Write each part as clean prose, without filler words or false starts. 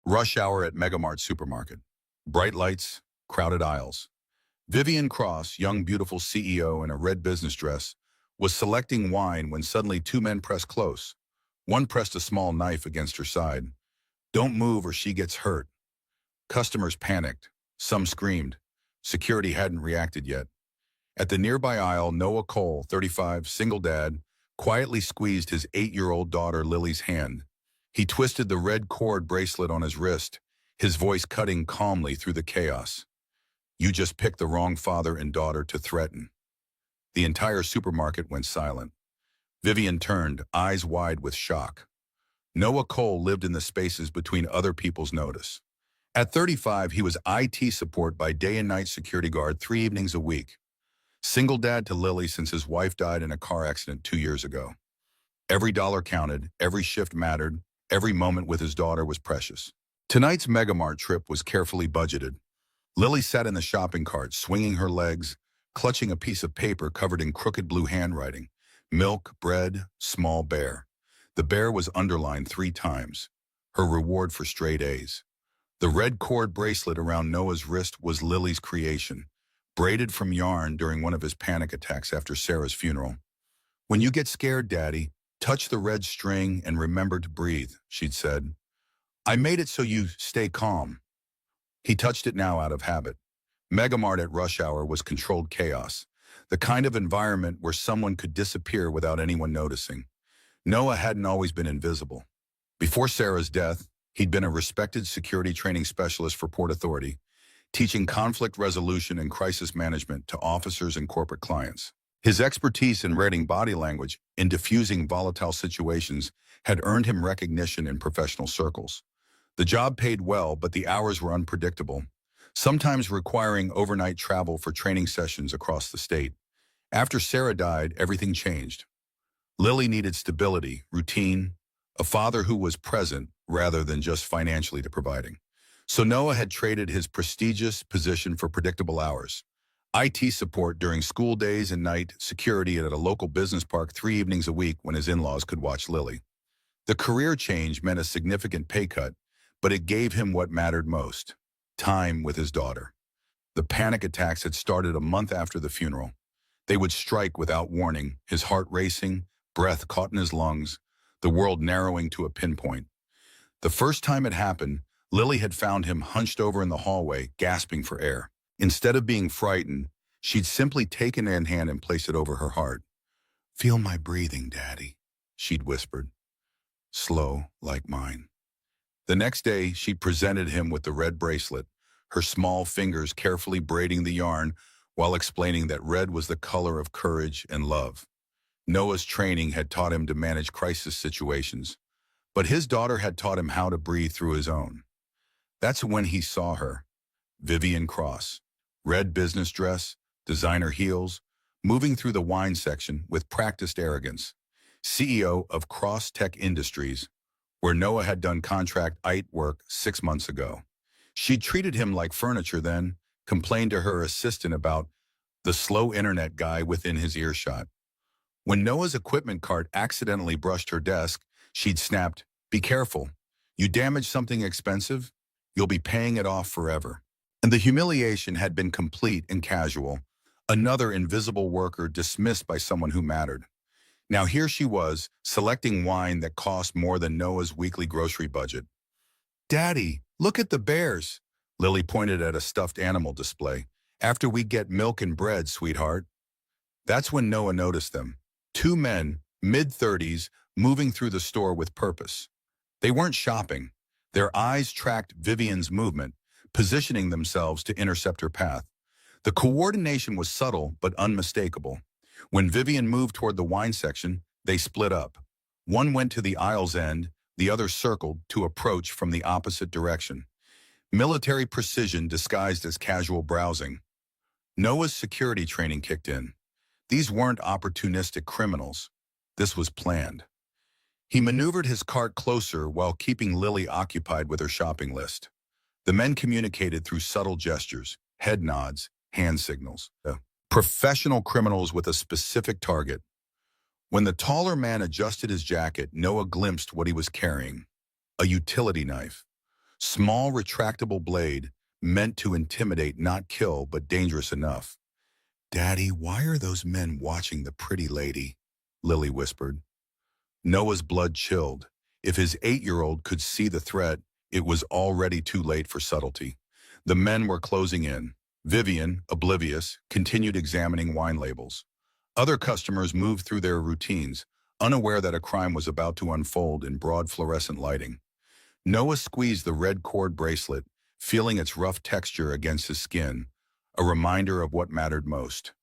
Rush hour at Megamart supermarket. Bright lights, crowded aisles. Vivian Cross, young beautiful CEO in a red business dress, was selecting wine when suddenly two men pressed close. One pressed a small knife against her side. "Don't move or she gets hurt." Customers panicked. Some screamed. Security hadn't reacted yet. At the nearby aisle, Noah Cole, 35, single dad, quietly squeezed his 8-year-old daughter Lily's hand. He twisted the red cord bracelet on his wrist, his voice cutting calmly through the chaos. "You just picked the wrong father and daughter to threaten." The entire supermarket went silent. Vivian turned, eyes wide with shock. Noah Cole lived in the spaces between other people's notice. At 35, he was IT support by day and night security guard 3 evenings a week. Single dad to Lily since his wife died in a car accident 2 years ago. Every dollar counted, every shift mattered, every moment with his daughter was precious. Tonight's Megamart trip was carefully budgeted. Lily sat in the shopping cart, swinging her legs, clutching a piece of paper covered in crooked blue handwriting. Milk, bread, small bear. The bear was underlined 3 times. Her reward for straight A's. The red cord bracelet around Noah's wrist was Lily's creation, braided from yarn during one of his panic attacks after Sarah's funeral. "When you get scared, Daddy, touch the red string and remember to breathe," she'd said. "I made it so you stay calm." He touched it now out of habit. Megamart at rush hour was controlled chaos, the kind of environment where someone could disappear without anyone noticing. Noah hadn't always been invisible. Before Sarah's death, he'd been a respected security training specialist for Port Authority, teaching conflict resolution and crisis management to officers and corporate clients. His expertise in reading body language in diffusing volatile situations had earned him recognition in professional circles. The job paid well, but the hours were unpredictable, sometimes requiring overnight travel for training sessions across the state. After Sarah died, everything changed. Lily needed stability, routine, a father who was present rather than just financially providing. So Noah had traded his prestigious position for predictable hours. IT support during school days and night security at a local business park 3 evenings a week when his in-laws could watch Lily. The career change meant a significant pay cut, but it gave him what mattered most: time with his daughter. The panic attacks had started a month after the funeral. They would strike without warning, his heart racing, breath caught in his lungs, the world narrowing to a pinpoint. The first time it happened, Lily had found him hunched over in the hallway, gasping for air. Instead of being frightened, she'd simply taken an hand and placed it over her heart. "Feel my breathing, Daddy," she'd whispered. "Slow, like mine." The next day, she presented him with the red bracelet, her small fingers carefully braiding the yarn while explaining that red was the color of courage and love. Noah's training had taught him to manage crisis situations, but his daughter had taught him how to breathe through his own. That's when he saw her, Vivian Cross, red business dress, designer heels, moving through the wine section with practiced arrogance, CEO of Cross Tech Industries, where Noah had done contract IT work 6 months ago. She treated him like furniture then, complained to her assistant about the slow internet guy within his earshot. When Noah's equipment cart accidentally brushed her desk, she'd snapped, "Be careful. You damage something expensive, you'll be paying it off forever." And the humiliation had been complete and casual, another invisible worker dismissed by someone who mattered. Now here she was, selecting wine that cost more than Noah's weekly grocery budget. "Daddy, look at the bears," Lily pointed at a stuffed animal display. "After we get milk and bread, sweetheart." That's when Noah noticed them. 2 men, mid-30s, moving through the store with purpose. They weren't shopping. Their eyes tracked Vivian's movement, positioning themselves to intercept her path. The coordination was subtle but unmistakable. When Vivian moved toward the wine section, they split up. One went to the aisle's end, the other circled to approach from the opposite direction. Military precision disguised as casual browsing. Noah's security training kicked in. These weren't opportunistic criminals. This was planned. He maneuvered his cart closer while keeping Lily occupied with her shopping list. The men communicated through subtle gestures, head nods, hand signals. Professional criminals with a specific target. When the taller man adjusted his jacket, Noah glimpsed what he was carrying: a utility knife. Small, retractable blade, meant to intimidate, not kill, but dangerous enough. "Daddy, why are those men watching the pretty lady?" Lily whispered. Noah's blood chilled. If his 8-year-old could see the threat, it was already too late for subtlety. The men were closing in. Vivian, oblivious, continued examining wine labels. Other customers moved through their routines, unaware that a crime was about to unfold in broad fluorescent lighting. Noah squeezed the red cord bracelet, feeling its rough texture against his skin, a reminder of what mattered most: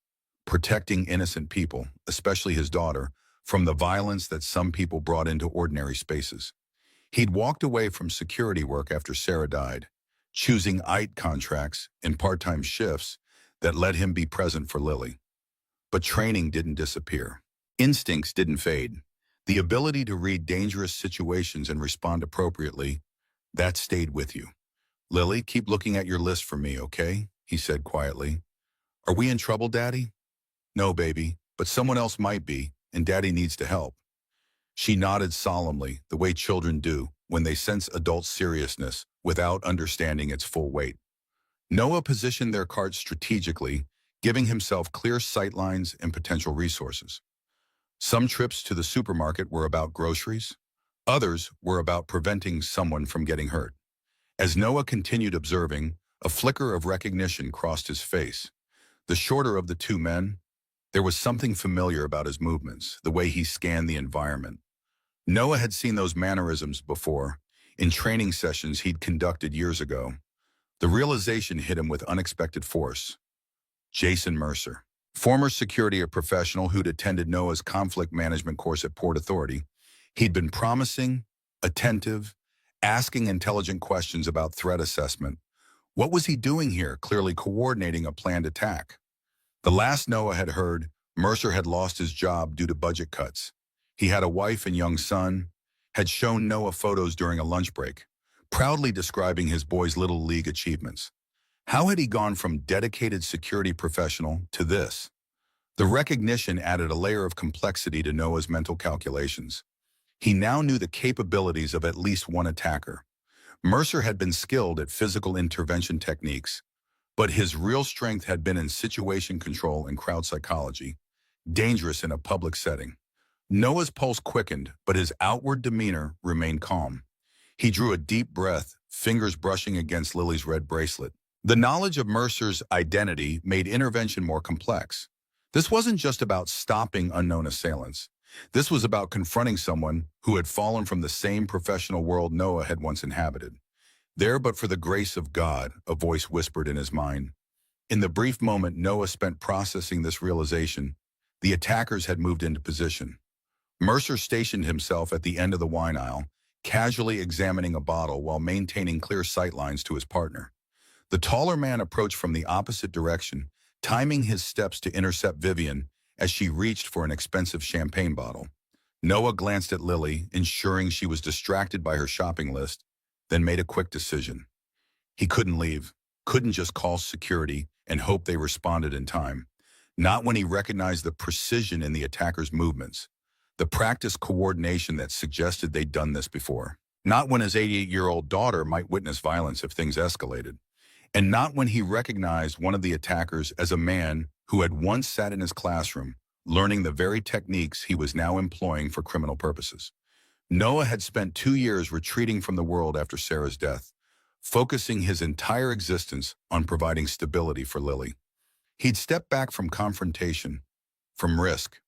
protecting innocent people, especially his daughter, from the violence that some people brought into ordinary spaces. He'd walked away from security work after Sarah died, choosing IT contracts and part-time shifts that let him be present for Lily. But training didn't disappear. Instincts didn't fade. The ability to read dangerous situations and respond appropriately, that stayed with you. "Lily, keep looking at your list for me, okay?" he said quietly. "Are we in trouble, Daddy?" "No, baby, but someone else might be, and Daddy needs to help." She nodded solemnly, the way children do when they sense adult seriousness without understanding its full weight. Noah positioned their cart strategically, giving himself clear sightlines and potential resources. Some trips to the supermarket were about groceries. Others were about preventing someone from getting hurt. As Noah continued observing, a flicker of recognition crossed his face. The shorter of the two men, there was something familiar about his movements, the way he scanned the environment. Noah had seen those mannerisms before, in training sessions he'd conducted years ago. The realization hit him with unexpected force. Jason Mercer, former security professional who'd attended Noah's conflict management course at Port Authority. He'd been promising, attentive, asking intelligent questions about threat assessment. What was he doing here, clearly coordinating a planned attack? The last Noah had heard, Mercer had lost his job due to budget cuts. He had a wife and young son, had shown Noah photos during a lunch break, proudly describing his boy's Little League achievements. How had he gone from dedicated security professional to this? The recognition added a layer of complexity to Noah's mental calculations. He now knew the capabilities of at least one attacker. Mercer had been skilled at physical intervention techniques, but his real strength had been in situation control and crowd psychology, dangerous in a public setting. Noah's pulse quickened, but his outward demeanor remained calm. He drew a deep breath, fingers brushing against Lily's red bracelet. The knowledge of Mercer's identity made intervention more complex. This wasn't just about stopping unknown assailants. This was about confronting someone who had fallen from the same professional world Noah had once inhabited. "There, but for the grace of God," a voice whispered in his mind. In the brief moment Noah spent processing this realization, the attackers had moved into position. Mercer stationed himself at the end of the wine aisle, casually examining a bottle while maintaining clear sightlines to his partner. The taller man approached from the opposite direction, timing his steps to intercept Vivian as she reached for an expensive champagne bottle. Noah glanced at Lily, ensuring she was distracted by her shopping list, then made a quick decision. He couldn't leave, couldn't just call security and hope they responded in time. Not when he recognized the precision in the attackers' movements, the practiced coordination that suggested they'd done this before. Not when his 88-year-old daughter might witness violence if things escalated. And not when he recognized one of the attackers as a man who had once sat in his classroom, learning the very techniques he was now employing for criminal purposes. Noah had spent 2 years retreating from the world after Sarah's death, focusing his entire existence on providing stability for Lily. He'd stepped back from confrontation, from risk,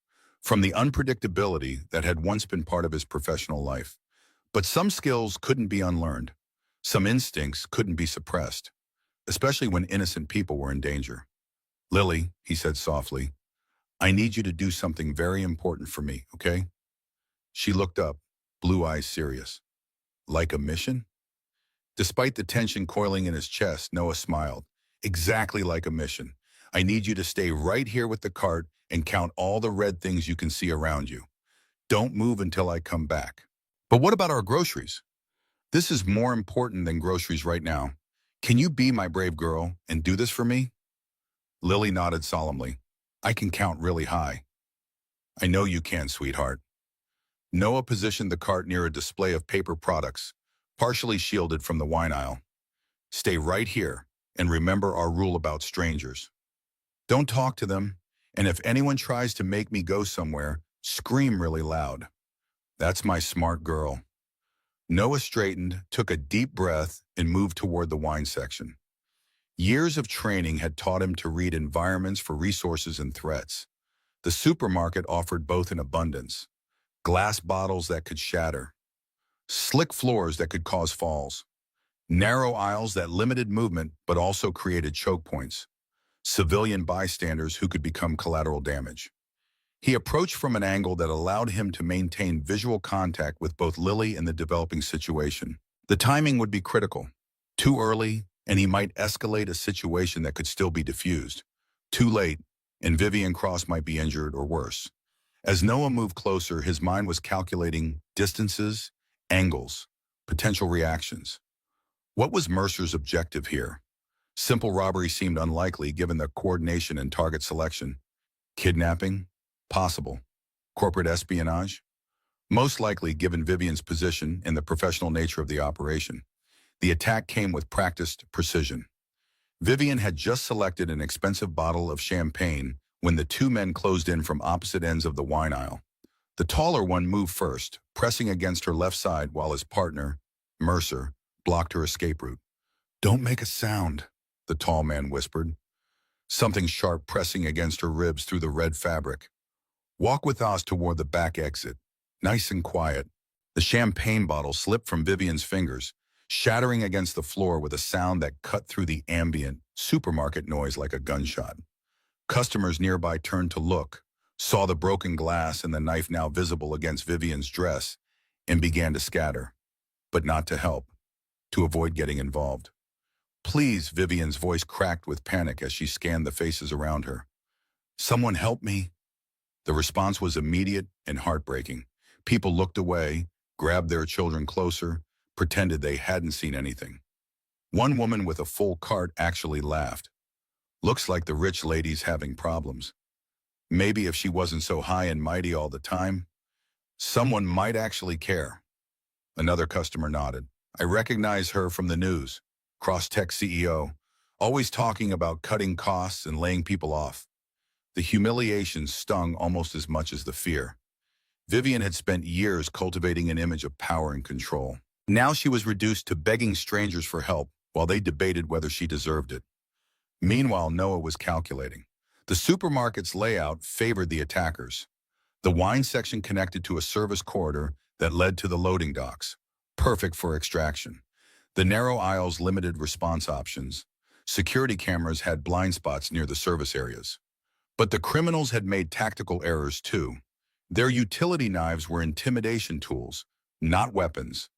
from the unpredictability that had once been part of his professional life. But some skills couldn't be unlearned. Some instincts couldn't be suppressed, especially when innocent people were in danger. "Lily," he said softly, "I need you to do something very important for me, okay?" She looked up, blue eyes serious. "Like a mission?" Despite the tension coiling in his chest, Noah smiled. "Exactly like a mission. I need you to stay right here with the cart and count all the red things you can see around you. Don't move until I come back." "But what about our groceries?" "This is more important than groceries right now. Can you be my brave girl and do this for me?" Lily nodded solemnly. "I can count really high." "I know you can, sweetheart." Noah positioned the cart near a display of paper products, partially shielded from the wine aisle. Stay right here and remember our rule about strangers. Don't talk to them, and if anyone tries to make me go somewhere, scream really loud. That's my smart girl. Noah straightened, took a deep breath, and moved toward the wine section. Years of training had taught him to read environments for resources and threats. The supermarket offered both in abundance: glass bottles that could shatter, slick floors that could cause falls, narrow aisles that limited movement but also created choke points, civilian bystanders who could become collateral damage. He approached from an angle that allowed him to maintain visual contact with both Lily and the developing situation. The timing would be critical. Too early, and he might escalate a situation that could still be diffused. Too late, and Vivian Cross might be injured or worse. As Noah moved closer, his mind was calculating distances, angles, potential reactions. What was Mercer's objective here? Simple robbery seemed unlikely given the coordination and target selection. Kidnapping? Possible. Corporate espionage? Most likely given Vivian's position and the professional nature of the operation. The attack came with practiced precision. Vivian had just selected an expensive bottle of champagne when the two men closed in from opposite ends of the wine aisle. The taller one moved first, pressing against her left side while his partner, Mercer, blocked her escape route. "Don't make a sound," the tall man whispered, something sharp pressing against her ribs through the red fabric. "Walk with us toward the back exit, nice and quiet." The champagne bottle slipped from Vivian's fingers, shattering against the floor with a sound that cut through the ambient supermarket noise like a gunshot. Customers nearby turned to look, saw the broken glass and the knife now visible against Vivian's dress, and began to scatter, but not to help, to avoid getting involved. "Please," Vivian's voice cracked with panic as she scanned the faces around her. "Someone help me." The response was immediate and heartbreaking. People looked away, grabbed their children closer, pretended they hadn't seen anything. One woman with a full cart actually laughed. "Looks like the rich lady's having problems. Maybe if she wasn't so high and mighty all the time, someone might actually care." Another customer nodded. "I recognize her from the news. Crosstech CEO, always talking about cutting costs and laying people off." The humiliation stung almost as much as the fear. Vivian had spent years cultivating an image of power and control. Now she was reduced to begging strangers for help while they debated whether she deserved it. Meanwhile, Noah was calculating. The supermarket's layout favored the attackers. The wine section connected to a service corridor that led to the loading docks, perfect for extraction. The narrow aisles limited response options. Security cameras had blind spots near the service areas. But the criminals had made tactical errors too. Their utility knives were intimidation tools, not weapons.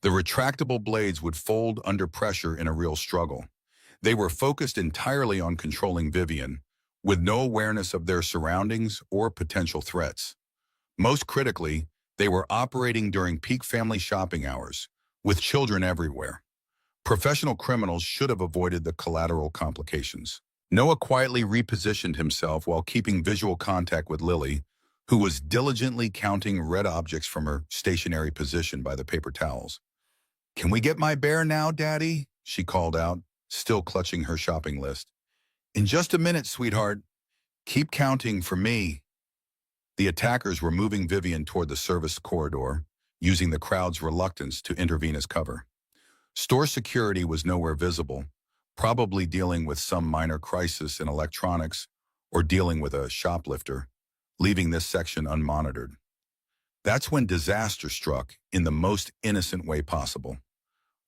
The retractable blades would fold under pressure in a real struggle. They were focused entirely on controlling Vivian, with no awareness of their surroundings or potential threats. Most critically, they were operating during peak family shopping hours, with children everywhere. Professional criminals should have avoided the collateral complications. Noah quietly repositioned himself while keeping visual contact with Lily, who was diligently counting red objects from her stationary position by the paper towels. "Can we get my bear now, Daddy?" she called out, still clutching her shopping list. "In just a minute, sweetheart. Keep counting for me." The attackers were moving Vivian toward the service corridor, using the crowd's reluctance to intervene as cover. Store security was nowhere visible, probably dealing with some minor crisis in electronics or dealing with a shoplifter, leaving this section unmonitored. That's when disaster struck in the most innocent way possible.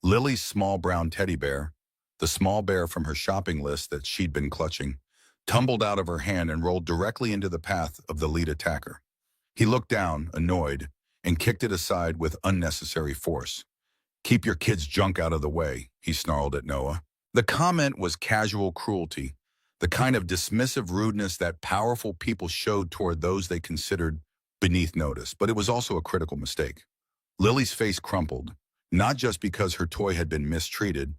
Lily's small brown teddy bear, the small bear from her shopping list that she'd been clutching, tumbled out of her hand and rolled directly into the path of the lead attacker. He looked down, annoyed, and kicked it aside with unnecessary force. "Keep your kid's junk out of the way," he snarled at Noah. The comment was casual cruelty, the kind of dismissive rudeness that powerful people showed toward those they considered beneath notice, but it was also a critical mistake. Lily's face crumpled, not just because her toy had been mistreated,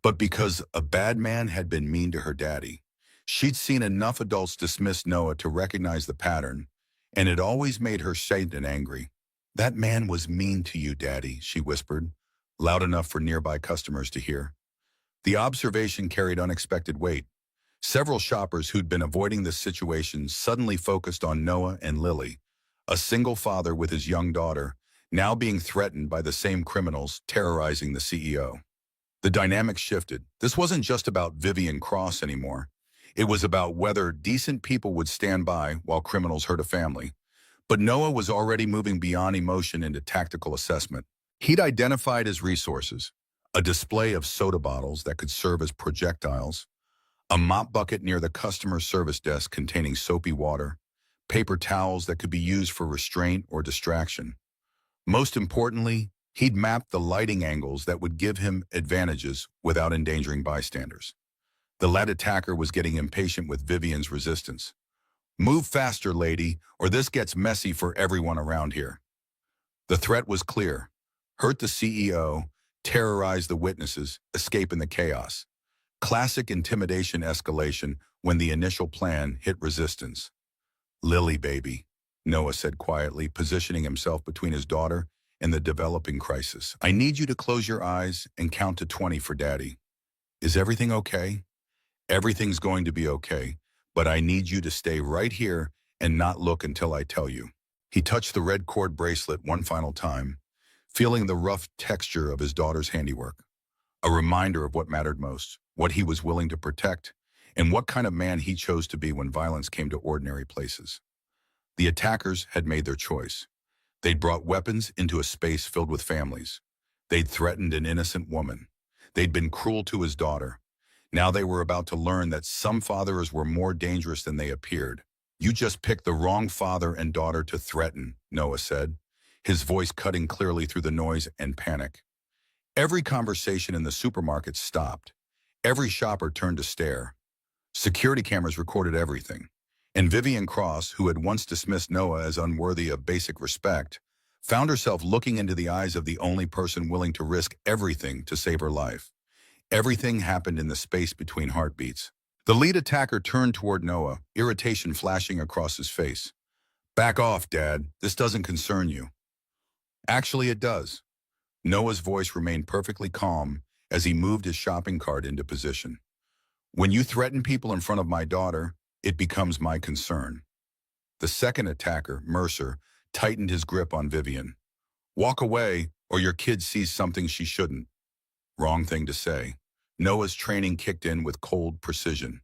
but because a bad man had been mean to her daddy. She'd seen enough adults dismiss Noah to recognize the pattern, and it always made her shamed and angry. "That man was mean to you, Daddy," she whispered, loud enough for nearby customers to hear. The observation carried unexpected weight. Several shoppers who'd been avoiding this situation suddenly focused on Noah and Lily, a single father with his young daughter, now being threatened by the same criminals terrorizing the CEO. The dynamic shifted. This wasn't just about Vivian Cross anymore. It was about whether decent people would stand by while criminals hurt a family. But Noah was already moving beyond emotion into tactical assessment. He'd identified his resources: a display of soda bottles that could serve as projectiles, a mop bucket near the customer service desk containing soapy water, paper towels that could be used for restraint or distraction. Most importantly, he'd mapped the lighting angles that would give him advantages without endangering bystanders. The lead attacker was getting impatient with Vivian's resistance. "Move faster, lady, or this gets messy for everyone around here." The threat was clear: hurt the CEO, terrorize the witnesses, escape in the chaos. Classic intimidation escalation when the initial plan hit resistance. "Lily, baby," Noah said quietly, positioning himself between his daughter and the developing crisis. "I need you to close your eyes and count to 20 for Daddy. Is everything okay?" "Everything's going to be okay, but I need you to stay right here and not look until I tell you." He touched the red cord bracelet one final time, feeling the rough texture of his daughter's handiwork. A reminder of what mattered most, what he was willing to protect, and what kind of man he chose to be when violence came to ordinary places. The attackers had made their choice. They'd brought weapons into a space filled with families. They'd threatened an innocent woman. They'd been cruel to his daughter. Now they were about to learn that some fathers were more dangerous than they appeared. "You just picked the wrong father and daughter to threaten," Noah said, his voice cutting clearly through the noise and panic. Every conversation in the supermarket stopped. Every shopper turned to stare. Security cameras recorded everything. And Vivian Cross, who had once dismissed Noah as unworthy of basic respect, found herself looking into the eyes of the only person willing to risk everything to save her life. Everything happened in the space between heartbeats. The lead attacker turned toward Noah, irritation flashing across his face. "Back off, Dad. This doesn't concern you." "Actually, it does." Noah's voice remained perfectly calm as he moved his shopping cart into position. "When you threaten people in front of my daughter, it becomes my concern." The second attacker, Mercer, tightened his grip on Vivian. "Walk away, or your kid sees something she shouldn't." Wrong thing to say. Noah's training kicked in with cold precision.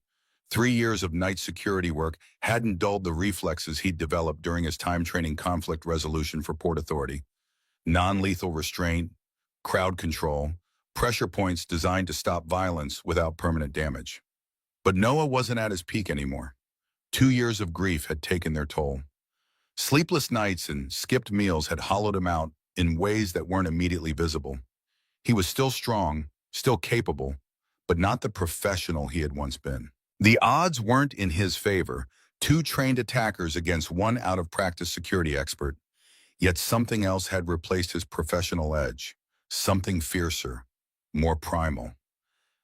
3 years of night security work hadn't dulled the reflexes he'd developed during his time training conflict resolution for Port Authority. Non-lethal restraint, crowd control, pressure points designed to stop violence without permanent damage. But Noah wasn't at his peak anymore. 2 years of grief had taken their toll. Sleepless nights and skipped meals had hollowed him out in ways that weren't immediately visible. He was still strong, still capable, but not the professional he had once been. The odds weren't in his favor: 2 trained attackers against 1 out-of-practice security expert. Yet something else had replaced his professional edge, something fiercer, more primal.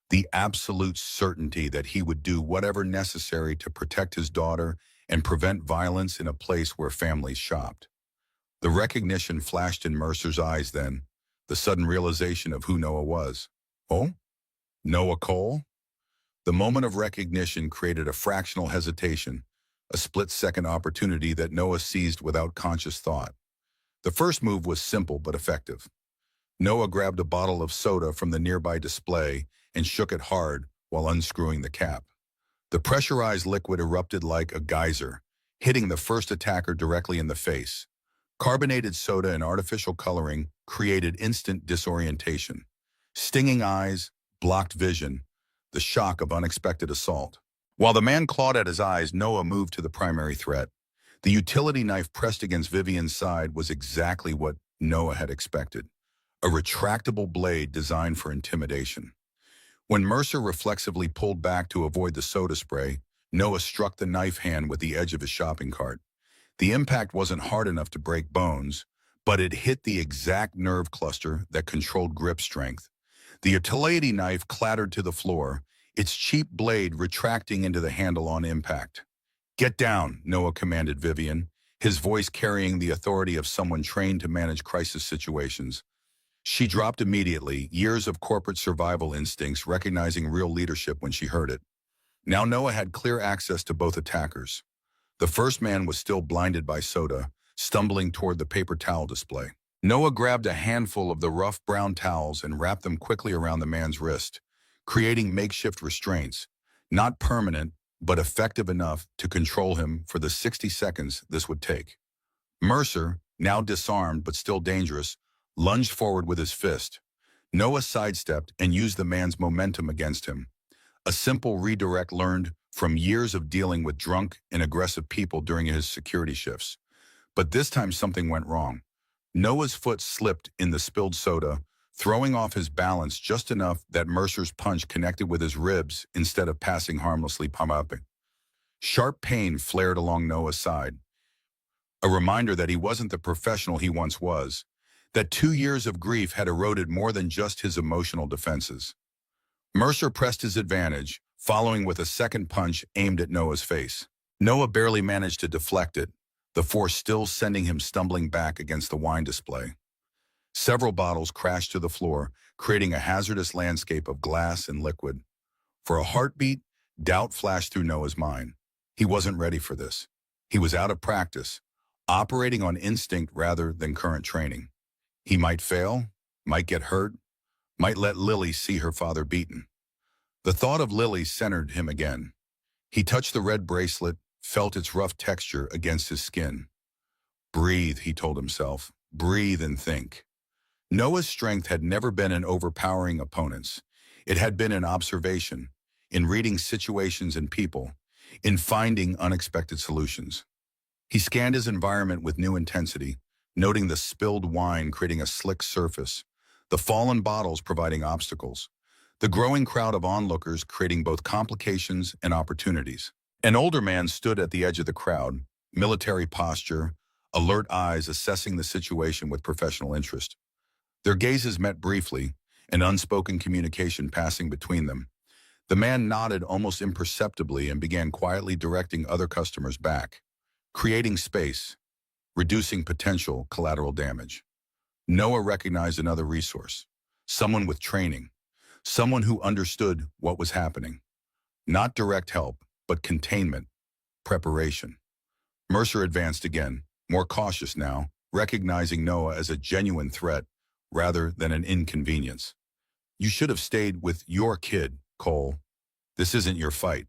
The absolute certainty that he would do whatever necessary to protect his daughter and prevent violence in a place where families shopped. The recognition flashed in Mercer's eyes then, the sudden realization of who Noah was. "Oh? Noah Cole?" The moment of recognition created a fractional hesitation, a split-second opportunity that Noah seized without conscious thought. The first move was simple but effective. Noah grabbed a bottle of soda from the nearby display and shook it hard while unscrewing the cap. The pressurized liquid erupted like a geyser, hitting the first attacker directly in the face. Carbonated soda and artificial coloring created instant disorientation. Stinging eyes, blocked vision, the shock of unexpected assault. While the man clawed at his eyes, Noah moved to the primary threat. The utility knife pressed against Vivian's side was exactly what Noah had expected: a retractable blade designed for intimidation. When Mercer reflexively pulled back to avoid the soda spray, Noah struck the knife hand with the edge of his shopping cart. The impact wasn't hard enough to break bones, but it hit the exact nerve cluster that controlled grip strength. The utility knife clattered to the floor, its cheap blade retracting into the handle on impact. "Get down," Noah commanded Vivian, his voice carrying the authority of someone trained to manage crisis situations. She dropped immediately, years of corporate survival instincts recognizing real leadership when she heard it. Now Noah had clear access to both attackers. The first man was still blinded by soda, stumbling toward the paper towel display. Noah grabbed a handful of the rough brown towels and wrapped them quickly around the man's wrist, creating makeshift restraints, not permanent, but effective enough to control him for the 60 seconds this would take. Mercer, now disarmed but still dangerous, lunged forward with his fist. Noah sidestepped and used the man's momentum against him. A simple redirect learned from years of dealing with drunk and aggressive people during his security shifts. But this time something went wrong. Noah's foot slipped in the spilled soda, throwing off his balance just enough that Mercer's punch connected with his ribs instead of passing harmlessly pumping. Sharp pain flared along Noah's side, a reminder that he wasn't the professional he once was, that 2 years of grief had eroded more than just his emotional defenses. Mercer pressed his advantage, following with a second punch aimed at Noah's face. Noah barely managed to deflect it, the force still sending him stumbling back against the wine display. Several bottles crashed to the floor, creating a hazardous landscape of glass and liquid. For a heartbeat, doubt flashed through Noah's mind. He wasn't ready for this. He was out of practice, operating on instinct rather than current training. He might fail, might get hurt, might let Lily see her father beaten. The thought of Lily centered him again. He touched the red bracelet, felt its rough texture against his skin. Breathe, he told himself. Breathe and think. Noah's strength had never been in overpowering opponents. It had been in observation, in reading situations and people, in finding unexpected solutions. He scanned his environment with new intensity, noting the spilled wine creating a slick surface, the fallen bottles providing obstacles, the growing crowd of onlookers creating both complications and opportunities. An older man stood at the edge of the crowd, military posture, alert eyes assessing the situation with professional interest. Their gazes met briefly, an unspoken communication passing between them. The man nodded almost imperceptibly and began quietly directing other customers back, creating space, reducing potential collateral damage. Noah recognized another resource, someone with training, someone who understood what was happening. Not direct help, but containment, preparation. Mercer advanced again, more cautious now, recognizing Noah as a genuine threat rather than an inconvenience. You should have stayed with your kid, Cole. This isn't your fight.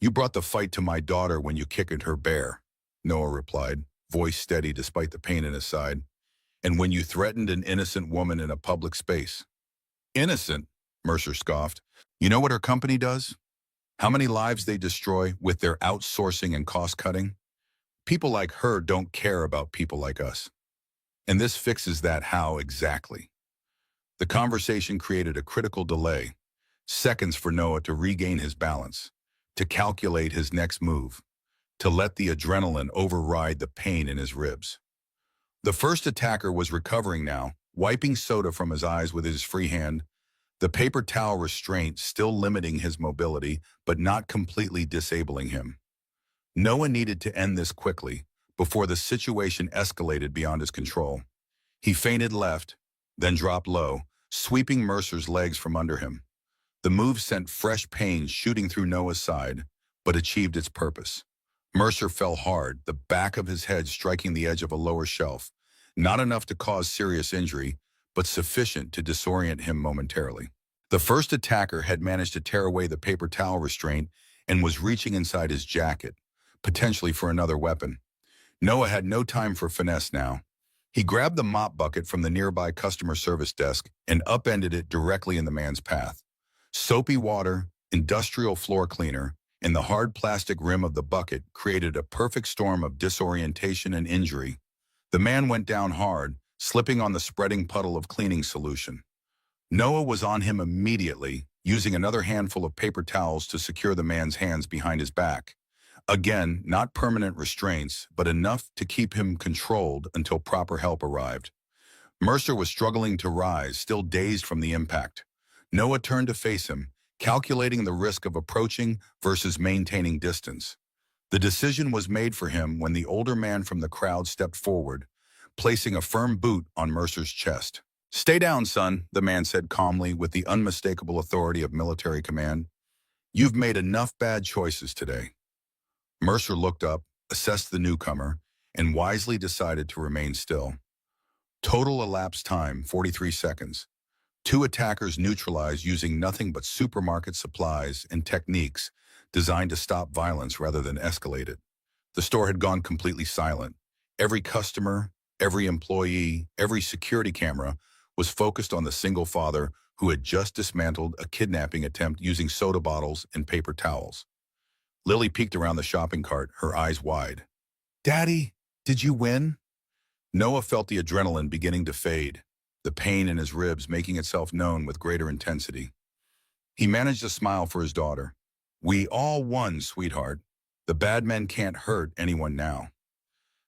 You brought the fight to my daughter when you kicked her bare, Noah replied, voice steady despite the pain in his side. And when you threatened an innocent woman in a public space. Innocent, Mercer scoffed. You know what her company does? How many lives they destroy with their outsourcing and cost-cutting? People like her don't care about people like us. And this fixes that how exactly. The conversation created a critical delay, seconds for Noah to regain his balance, to calculate his next move, to let the adrenaline override the pain in his ribs. The first attacker was recovering now, wiping soda from his eyes with his free hand, the paper towel restraint still limiting his mobility, but not completely disabling him. Noah needed to end this quickly, before the situation escalated beyond his control. He feinted left, then dropped low, sweeping Mercer's legs from under him. The move sent fresh pain shooting through Noah's side, but achieved its purpose. Mercer fell hard, the back of his head striking the edge of a lower shelf, not enough to cause serious injury, but sufficient to disorient him momentarily. The first attacker had managed to tear away the paper towel restraint and was reaching inside his jacket, potentially for another weapon. Noah had no time for finesse now. He grabbed the mop bucket from the nearby customer service desk and upended it directly in the man's path. Soapy water, industrial floor cleaner, and the hard plastic rim of the bucket created a perfect storm of disorientation and injury. The man went down hard, slipping on the spreading puddle of cleaning solution. Noah was on him immediately, using another handful of paper towels to secure the man's hands behind his back. Again, not permanent restraints, but enough to keep him controlled until proper help arrived. Mercer was struggling to rise, still dazed from the impact. Noah turned to face him, calculating the risk of approaching versus maintaining distance. The decision was made for him when the older man from the crowd stepped forward, placing a firm boot on Mercer's chest. Stay down, son, the man said calmly with the unmistakable authority of military command. You've made enough bad choices today. Mercer looked up, assessed the newcomer, and wisely decided to remain still. Total elapsed time, 43 seconds. Two attackers neutralized using nothing but supermarket supplies and techniques designed to stop violence rather than escalate it. The store had gone completely silent. Every customer, every employee, every security camera was focused on the single father who had just dismantled a kidnapping attempt using soda bottles and paper towels. Lily peeked around the shopping cart, her eyes wide. "Daddy, did you win?" Noah felt the adrenaline beginning to fade, the pain in his ribs making itself known with greater intensity. He managed a smile for his daughter. "We all won, sweetheart. The bad men can't hurt anyone now."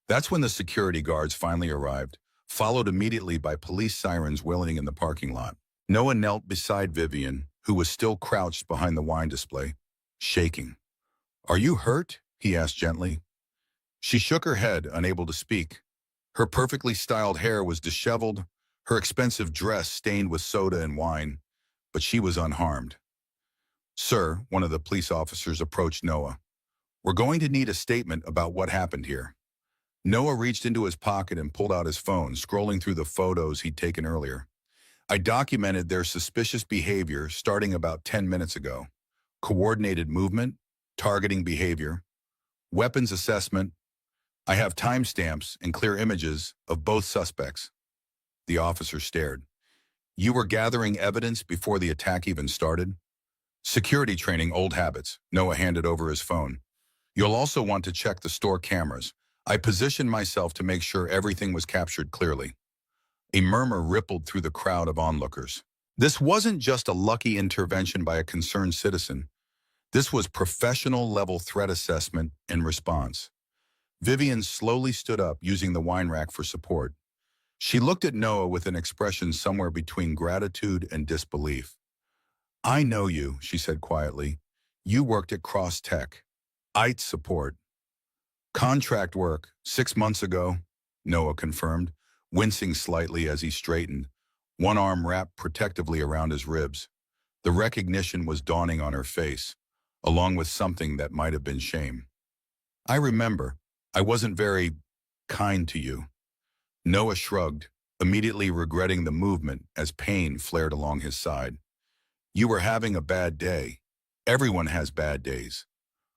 That's when the security guards finally arrived, followed immediately by police sirens wailing in the parking lot. Noah knelt beside Vivian, who was still crouched behind the wine display, shaking. "Are you hurt?" he asked gently. She shook her head, unable to speak. Her perfectly styled hair was disheveled, her expensive dress stained with soda and wine, but she was unharmed. "Sir," one of the police officers approached Noah. "We're going to need a statement about what happened here." Noah reached into his pocket and pulled out his phone, scrolling through the photos he'd taken earlier. "I documented their suspicious behavior starting about 10 minutes ago. Coordinated movement, targeting behavior, weapons assessment. I have timestamps and clear images of both suspects." The officer stared. "You were gathering evidence before the attack even started?" "Security training, old habits." Noah handed over his phone. "You'll also want to check the store cameras. I positioned myself to make sure everything was captured clearly." A murmur rippled through the crowd of onlookers. This wasn't just a lucky intervention by a concerned citizen. This was professional-level threat assessment and response. Vivian slowly stood up, using the wine rack for support. She looked at Noah with an expression somewhere between gratitude and disbelief. "I know you," she said quietly. "You worked at Cross Tech. IT support." "Contract work, 6 months ago," Noah confirmed, wincing slightly as he straightened, one arm wrapped protectively around his ribs. The recognition was dawning on her face, along with something that might have been shame. "I remember. I wasn't very kind to you." Noah shrugged, immediately regretting the movement as pain flared along his side. "You were having a bad day. Everyone has bad days."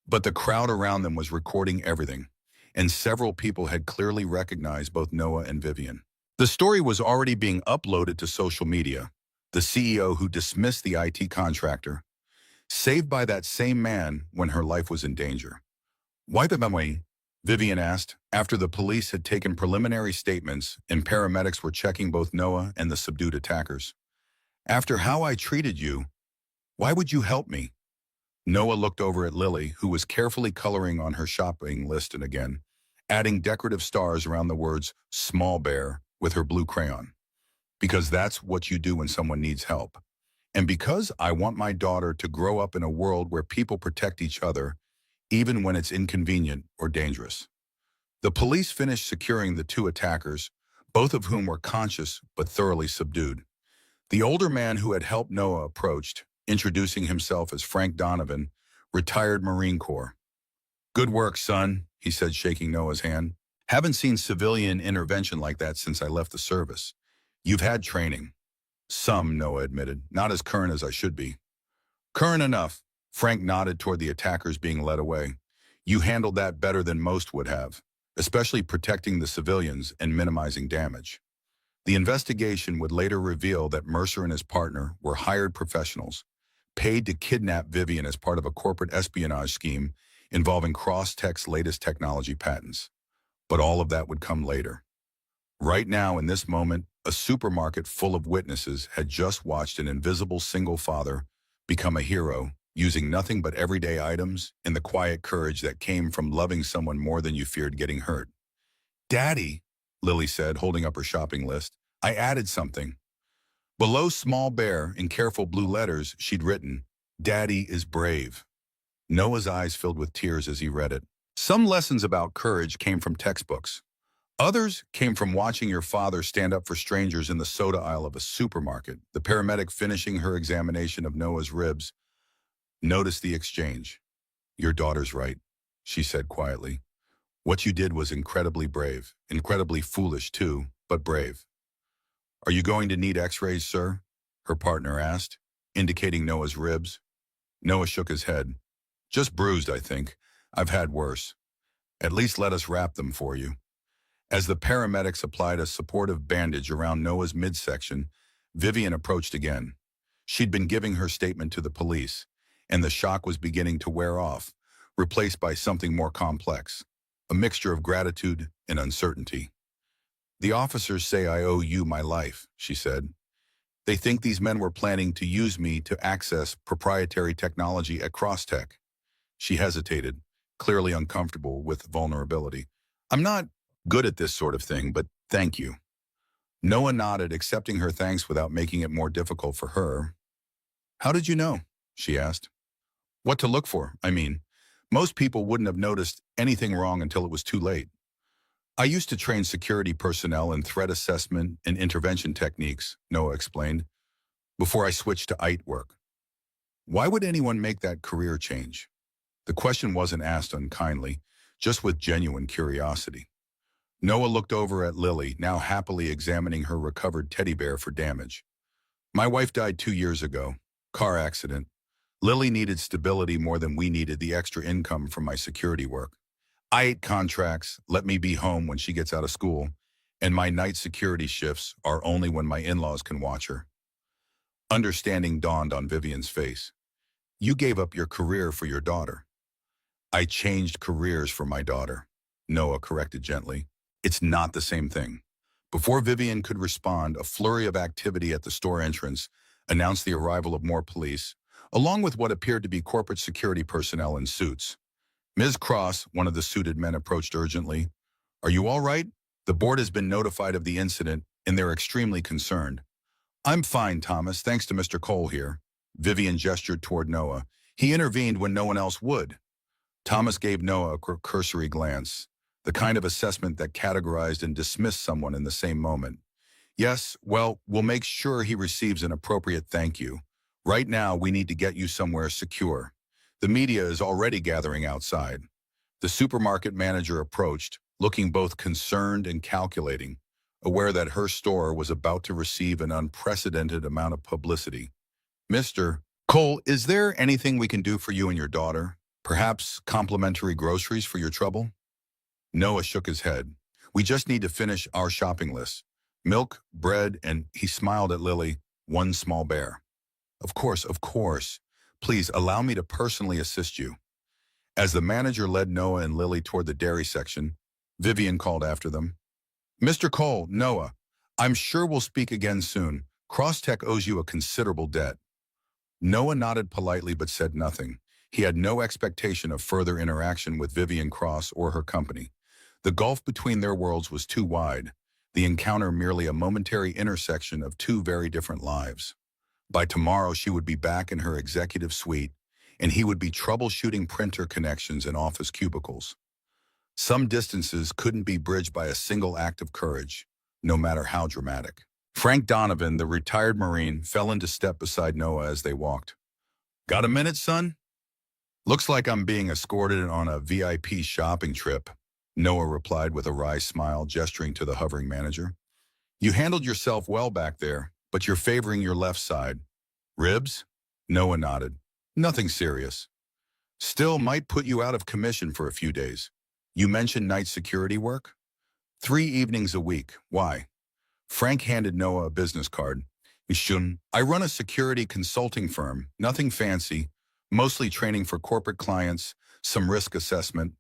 But the crowd around them was recording everything, and several people had clearly recognized both Noah and Vivian. The story was already being uploaded to social media. The CEO who dismissed the IT contractor, saved by that same man when her life was in danger. "Why the memory?" Vivian asked, after the police had taken preliminary statements and paramedics were checking both Noah and the subdued attackers. "After how I treated you, why would you help me?" Noah looked over at Lily, who was carefully coloring on her shopping list and again, adding decorative stars around the words "Small Bear" with her blue crayon. "Because that's what you do when someone needs help. And because I want my daughter to grow up in a world where people protect each other, even when it's inconvenient or dangerous." The police finished securing the two attackers, both of whom were conscious but thoroughly subdued. The older man who had helped Noah approached, introducing himself as Frank Donovan, retired Marine Corps. "Good work, son," he said, shaking Noah's hand. "Haven't seen civilian intervention like that since I left the service. You've had training." "Some," Noah admitted. "Not as current as I should be." "Current enough." Frank nodded toward the attackers being led away. "You handled that better than most would have, especially protecting the civilians and minimizing damage." The investigation would later reveal that Mercer and his partner were hired professionals, paid to kidnap Vivian as part of a corporate espionage scheme involving Cross Tech's latest technology patents. But all of that would come later. Right now, in this moment, a supermarket full of witnesses had just watched an invisible single father become a hero, using nothing but everyday items and the quiet courage that came from loving someone more than you feared getting hurt. "Daddy," Lily said, holding up her shopping list, "I added something." Below Small Bear, in careful blue letters, she'd written, "Daddy is brave." Noah's eyes filled with tears as he read it. Some lessons about courage came from textbooks. Others came from watching your father stand up for strangers in the soda aisle of a supermarket. The paramedic finishing her examination of Noah's ribs noticed the exchange. Your daughter's right, she said quietly. What you did was incredibly brave, incredibly foolish too, but brave. Are you going to need x-rays, sir? Her partner asked, indicating Noah's ribs. Noah shook his head. Just bruised, I think. I've had worse. At least let us wrap them for you. As the paramedics applied a supportive bandage around Noah's midsection, Vivian approached again. She'd been giving her statement to the police, and the shock was beginning to wear off, replaced by something more complex, a mixture of gratitude and uncertainty. The officers say I owe you my life, she said. They think these men were planning to use me to access proprietary technology at Crosstech. She hesitated, clearly uncomfortable with vulnerability. I'm not good at this sort of thing, but thank you. Noah nodded, accepting her thanks without making it more difficult for her. How did you know? She asked. What to look for, I mean. Most people wouldn't have noticed anything wrong until it was too late. I used to train security personnel in threat assessment and intervention techniques, Noah explained, before I switched to IT work. Why would anyone make that career change? The question wasn't asked unkindly, just with genuine curiosity. Noah looked over at Lily, now happily examining her recovered teddy bear for damage. My wife died 2 years ago. Car accident. Lily needed stability more than we needed the extra income from my security work. I ate contracts, let me be home when she gets out of school, and my night security shifts are only when my in-laws can watch her. Understanding dawned on Vivian's face. You gave up your career for your daughter. I changed careers for my daughter, Noah corrected gently. It's not the same thing. Before Vivian could respond, a flurry of activity at the store entrance announced the arrival of more police, along with what appeared to be corporate security personnel in suits. Ms. Cross, one of the suited men, approached urgently. Are you all right? The board has been notified of the incident, and they're extremely concerned. I'm fine, Thomas, thanks to Mr. Cole here. Vivian gestured toward Noah. He intervened when no one else would. Thomas gave Noah a cursory glance, the kind of assessment that categorized and dismissed someone in the same moment. Yes, well, we'll make sure he receives an appropriate thank you. Right now, we need to get you somewhere secure. The media is already gathering outside. The supermarket manager approached, looking both concerned and calculating, aware that her store was about to receive an unprecedented amount of publicity. Mr. Cole, is there anything we can do for you and your daughter? Perhaps complimentary groceries for your trouble? Noah shook his head. We just need to finish our shopping list. Milk, bread, and he smiled at Lily, one small bear. Of course. Please allow me to personally assist you. As the manager led Noah and Lily toward the dairy section, Vivian called after them. Mr. Cole, Noah, I'm sure we'll speak again soon. Crosstech owes you a considerable debt. Noah nodded politely but said nothing. He had no expectation of further interaction with Vivian Cross or her company. The gulf between their worlds was too wide, the encounter merely a momentary intersection of two very different lives. By tomorrow, she would be back in her executive suite, and he would be troubleshooting printer connections in office cubicles. Some distances couldn't be bridged by a single act of courage, no matter how dramatic. Frank Donovan, the retired Marine, fell into step beside Noah as they walked. Got a minute, son? Looks like I'm being escorted on a VIP shopping trip, Noah replied with a wry smile, gesturing to the hovering manager. You handled yourself well back there, but you're favoring your left side. Ribs? Noah nodded. Nothing serious. Still might put you out of commission for a few days. You mentioned night security work? 3 evenings a week. Why? Frank handed Noah a business card. I run a security consulting firm, nothing fancy, mostly training for corporate clients, some risk assessment,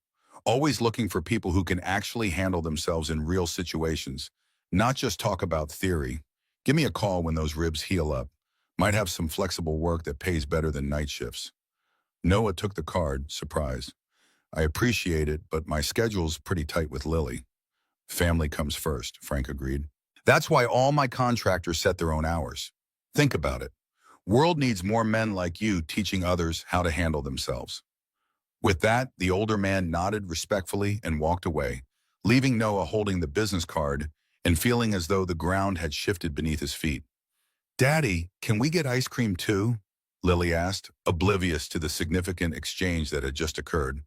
always looking for people who can actually handle themselves in real situations, not just talk about theory. Give me a call when those ribs heal up. Might have some flexible work that pays better than night shifts. Noah took the card, surprised. I appreciate it, but my schedule's pretty tight with Lily. Family comes first, Frank agreed. That's why all my contractors set their own hours. Think about it. World needs more men like you teaching others how to handle themselves. With that, the older man nodded respectfully and walked away, leaving Noah holding the business card and feeling as though the ground had shifted beneath his feet. "Daddy, can we get ice cream too?" Lily asked, oblivious to the significant exchange that had just occurred.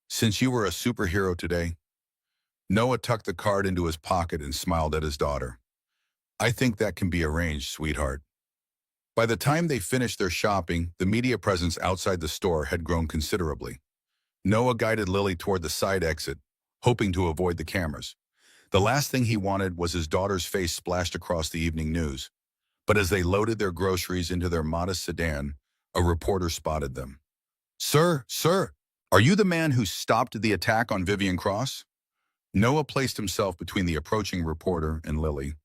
"Since you were a superhero today." Noah tucked the card into his pocket and smiled at his daughter. "I think that can be arranged, sweetheart." By the time they finished their shopping, the media presence outside the store had grown considerably. Noah guided Lily toward the side exit, hoping to avoid the cameras. The last thing he wanted was his daughter's face splashed across the evening news. But as they loaded their groceries into their modest sedan, a reporter spotted them. Sir, are you the man who stopped the attack on Vivian Cross?" Noah placed himself between the approaching reporter and Lily.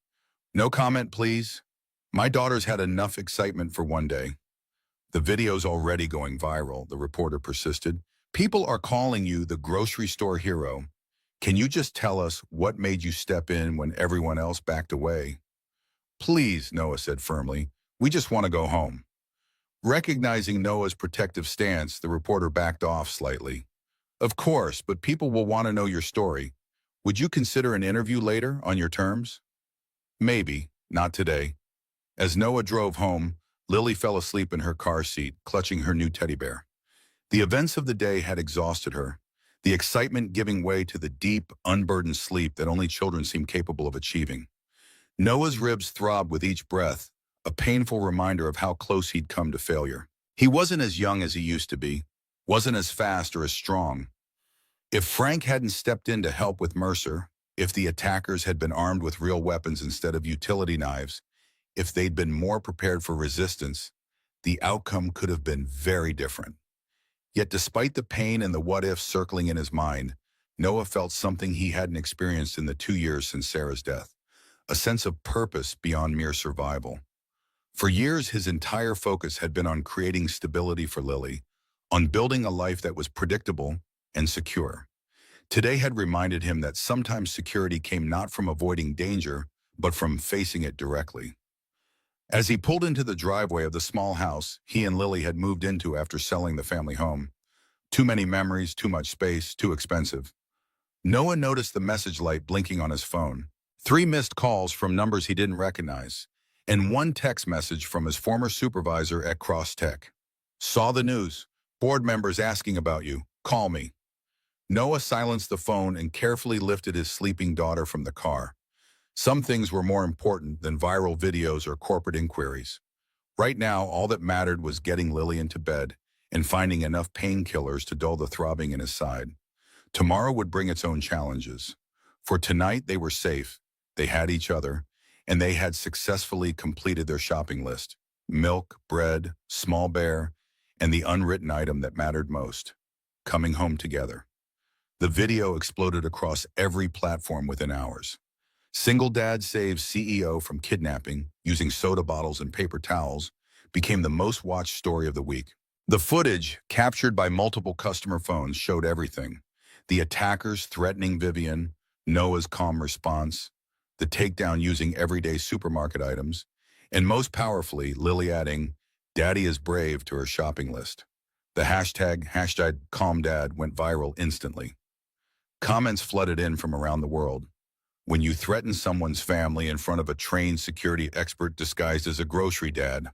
"No comment, please. My daughter's had enough excitement for one day." "The video's already going viral," the reporter persisted. "People are calling you the grocery store hero. Can you just tell us what made you step in when everyone else backed away?" "Please," Noah said firmly. "We just want to go home." Recognizing Noah's protective stance, the reporter backed off slightly. "Of course, but people will want to know your story. Would you consider an interview later on your terms?" "Maybe, not today." As Noah drove home, Lily fell asleep in her car seat, clutching her new teddy bear. The events of the day had exhausted her, the excitement giving way to the deep, unburdened sleep that only children seem capable of achieving. Noah's ribs throbbed with each breath, a painful reminder of how close he'd come to failure. He wasn't as young as he used to be, wasn't as fast or as strong. If Frank hadn't stepped in to help with Mercer, if the attackers had been armed with real weapons instead of utility knives, if they'd been more prepared for resistance, the outcome could have been very different. Yet despite the pain and the what-ifs circling in his mind, Noah felt something he hadn't experienced in the 2 years since Sarah's death, a sense of purpose beyond mere survival. For years, his entire focus had been on creating stability for Lily, on building a life that was predictable and secure. Today had reminded him that sometimes security came not from avoiding danger, but from facing it directly. As he pulled into the driveway of the small house he and Lily had moved into after selling the family home, too many memories, too much space, too expensive, Noah noticed the message light blinking on his phone. 3 missed calls from numbers he didn't recognize, and 1 text message from his former supervisor at Cross Tech. "Saw the news. Board members asking about you. Call me." Noah silenced the phone and carefully lifted his sleeping daughter from the car. Some things were more important than viral videos or corporate inquiries. Right now, all that mattered was getting Lily into bed and finding enough painkillers to dull the throbbing in his side. Tomorrow would bring its own challenges. For tonight, they were safe. They had each other, and they had successfully completed their shopping list: milk, bread, small bear, and the unwritten item that mattered most: coming home together. The video exploded across every platform within hours. "Single Dad Saves CEO from Kidnapping Using Soda Bottles and Paper Towels" became the most watched story of the week. The footage, captured by multiple customer phones, showed everything: the attackers threatening Vivian, Noah's calm response, the takedown using everyday supermarket items, and most powerfully, Lily adding, "Daddy is brave" to her shopping list. The hashtag CalmDad went viral instantly. Comments flooded in from around the world. "When you threaten someone's family in front of a trained security expert disguised as a grocery dad."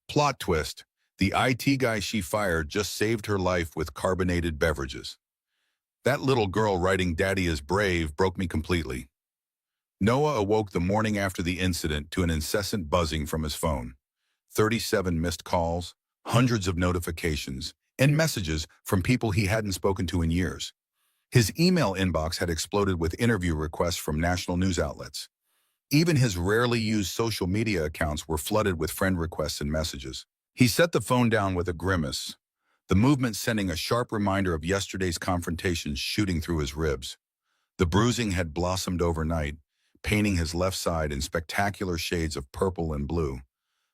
Plot twist: the IT guy she fired just saved her life with carbonated beverages. That little girl writing "Daddy is brave" broke me completely. Noah awoke the morning after the incident to an incessant buzzing from his phone. 37 missed calls, hundreds of notifications, and messages from people he hadn't spoken to in years. His email inbox had exploded with interview requests from national news outlets. Even his rarely used social media accounts were flooded with friend requests and messages. He set the phone down with a grimace, the movement sending a sharp reminder of yesterday's confrontations shooting through his ribs. The bruising had blossomed overnight, painting his left side in spectacular shades of purple and blue.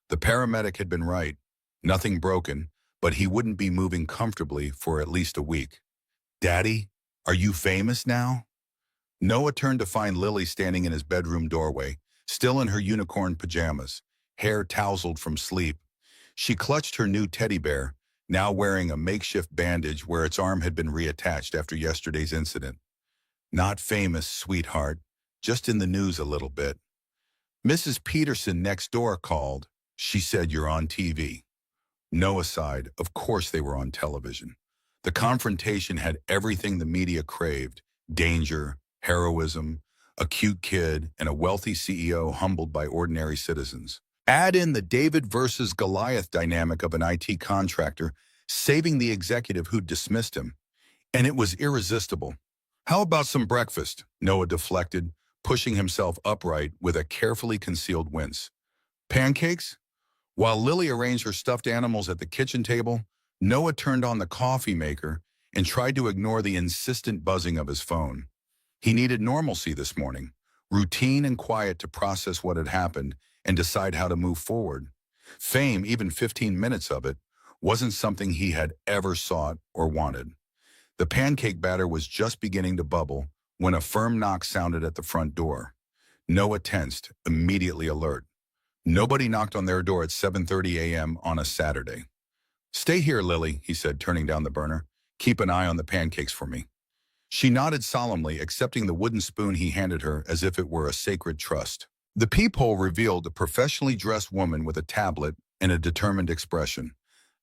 The paramedic had been right. Nothing broken, but he wouldn't be moving comfortably for at least a week. "Daddy, are you famous now?" Noah turned to find Lily standing in his bedroom doorway, still in her unicorn pajamas, hair tousled from sleep. She clutched her new teddy bear, now wearing a makeshift bandage where its arm had been reattached after yesterday's incident. Not famous, sweetheart. Just in the news a little bit. Mrs. Peterson next door called. She said you're on TV. Noah sighed. Of course they were on television. The confrontation had everything the media craved: danger, heroism, a cute kid, and a wealthy CEO humbled by ordinary citizens. Add in the David versus Goliath dynamic of an IT contractor saving the executive who dismissed him, and it was irresistible. How about some breakfast? Noah deflected, pushing himself upright with a carefully concealed wince. Pancakes? While Lily arranged her stuffed animals at the kitchen table, Noah turned on the coffee maker and tried to ignore the insistent buzzing of his phone. He needed normalcy this morning, routine and quiet to process what had happened and decide how to move forward. Fame, even 15 minutes of it, wasn't something he had ever sought or wanted. The pancake batter was just beginning to bubble when a firm knock sounded at the front door. Noah tensed, immediately alert. Nobody knocked on their door at 7:30 a.m. on a Saturday. "Stay here, Lily," he said, turning down the burner. "Keep an eye on the pancakes for me." She nodded solemnly, accepting the wooden spoon he handed her as if it were a sacred trust. The peephole revealed a professionally dressed woman with a tablet and a determined expression.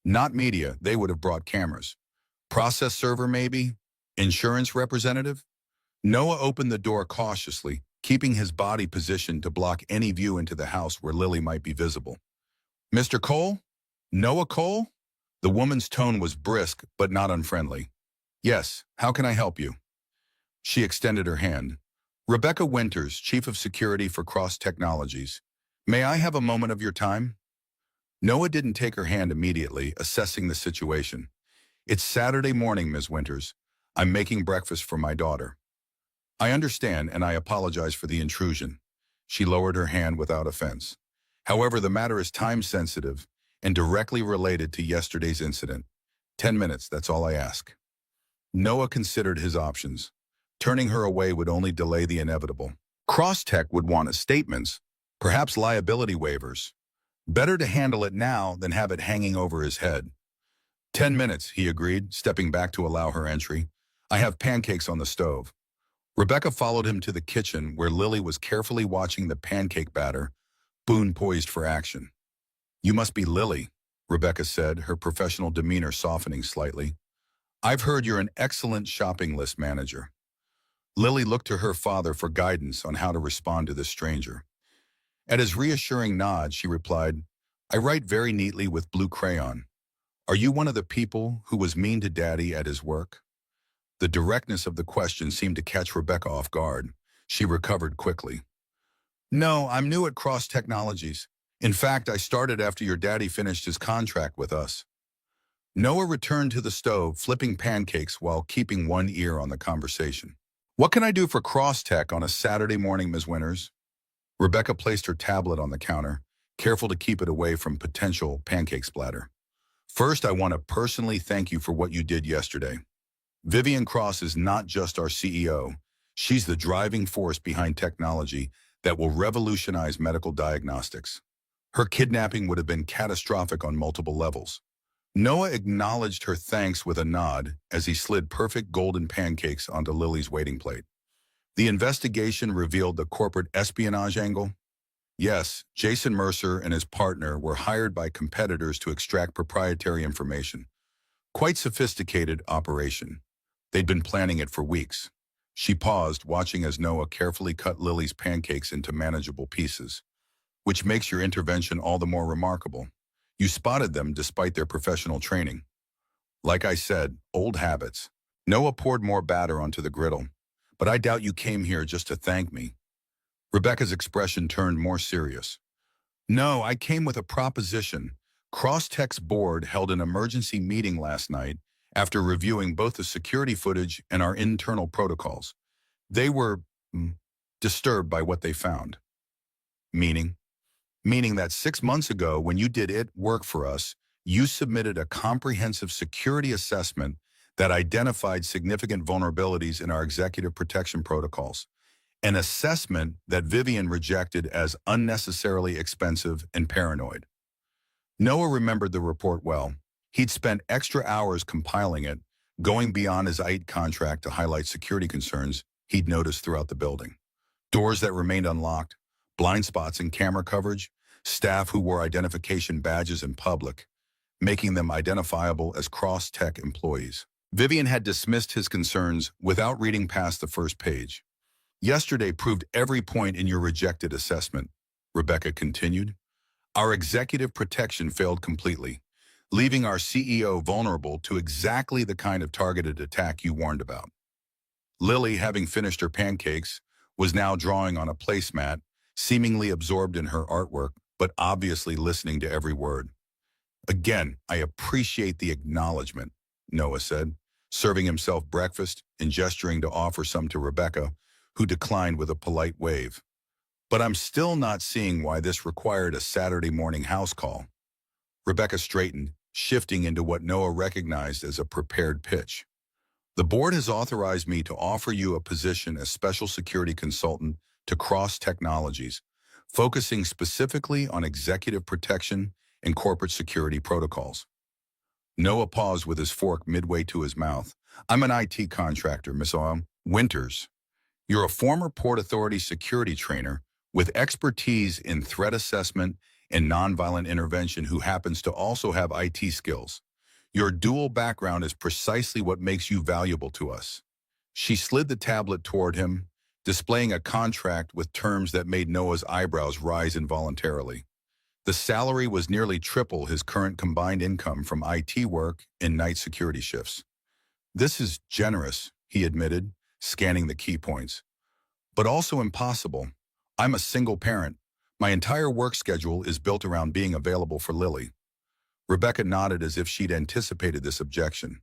Not media, they would have brought cameras. Process server, maybe? Insurance representative? Noah opened the door cautiously, keeping his body positioned to block any view into the house where Lily might be visible. "Mr. Cole? Noah Cole?" The woman's tone was brisk, but not unfriendly. "Yes, how can I help you?" She extended her hand. "Rebecca Winters, Chief of Security for Cross Technologies. May I have a moment of your time?" Noah didn't take her hand immediately, assessing the situation. "It's Saturday morning, Ms. Winters. I'm making breakfast for my daughter." "I understand, and I apologize for the intrusion." She lowered her hand without offense. "However, the matter is time-sensitive and directly related to yesterday's incident. 10 minutes, that's all I ask." Noah considered his options. Turning her away would only delay the inevitable. Crosstech would want statements, perhaps liability waivers. Better to handle it now than have it hanging over his head. 10 minutes, he agreed, stepping back to allow her entry. "I have pancakes on the stove." Rebecca followed him to the kitchen where Lily was carefully watching the pancake batter, spoon poised for action. "You must be Lily," Rebecca said, her professional demeanor softening slightly. "I've heard you're an excellent shopping list manager." Lily looked to her father for guidance on how to respond to this stranger. At his reassuring nod, she replied, "I write very neatly with blue crayon. Are you one of the people who was mean to Daddy at his work?" The directness of the question seemed to catch Rebecca off guard. She recovered quickly. "No, I'm new at Cross Technologies. In fact, I started after your daddy finished his contract with us." Noah returned to the stove, flipping pancakes while keeping one ear on the conversation. "What can I do for Crosstech on a Saturday morning, Ms. Winters?" Rebecca placed her tablet on the counter, careful to keep it away from potential pancake splatter. "First, I want to personally thank you for what you did yesterday. Vivian Cross is not just our CEO. She's the driving force behind technology that will revolutionize medical diagnostics. Her kidnapping would have been catastrophic on multiple levels." Noah acknowledged her thanks with a nod as he slid perfect golden pancakes onto Lily's waiting plate. "The investigation revealed the corporate espionage angle?" "Yes, Jason Mercer and his partner were hired by competitors to extract proprietary information. Quite sophisticated operation. They'd been planning it for weeks." She paused, watching as Noah carefully cut Lily's pancakes into manageable pieces. "Which makes your intervention all the more remarkable. You spotted them despite their professional training." "Like I said, old habits." Noah poured more batter onto the griddle. "But I doubt you came here just to thank me." Rebecca's expression turned more serious. "No, I came with a proposition. Crosstech's board held an emergency meeting last night after reviewing both the security footage and our internal protocols. They were disturbed by what they found." "Meaning?" "Meaning that 6 months ago, when you did work for us, you submitted a comprehensive security assessment that identified significant vulnerabilities in our executive protection protocols. An assessment that Vivian rejected as unnecessarily expensive and paranoid." Noah remembered the report well. He'd spent extra hours compiling it, going beyond his IT contract to highlight security concerns he'd noticed throughout the building. Doors that remained unlocked, blind spots in camera coverage, staff who wore identification badges in public, making them identifiable as cross-tech employees. Vivian had dismissed his concerns without reading past the first page. Yesterday proved every point in your rejected assessment, Rebecca continued. Our executive protection failed completely, leaving our CEO vulnerable to exactly the kind of targeted attack you warned about. Lily, having finished her pancakes, was now drawing on a placemat, seemingly absorbed in her artwork, but obviously listening to every word. Again, I appreciate the acknowledgement, Noah said, serving himself breakfast and gesturing to offer some to Rebecca, who declined with a polite wave. But I'm still not seeing why this required a Saturday morning house call. Rebecca straightened, shifting into what Noah recognized as a prepared pitch. The board has authorized me to offer you a position as special security consultant to Cross Technologies, focusing specifically on executive protection and corporate security protocols. Noah paused with his fork midway to his mouth. I'm an IT contractor, Miss Winters. You're a former Port Authority security trainer with expertise in threat assessment and nonviolent intervention who happens to also have IT skills. Your dual background is precisely what makes you valuable to us. She slid the tablet toward him, displaying a contract with terms that made Noah's eyebrows rise involuntarily. The salary was nearly triple his current combined income from IT work and night security shifts. This is generous, he admitted, scanning the key points. But also impossible. I'm a single parent. My entire work schedule is built around being available for Lily. Rebecca nodded as if she'd anticipated this objection.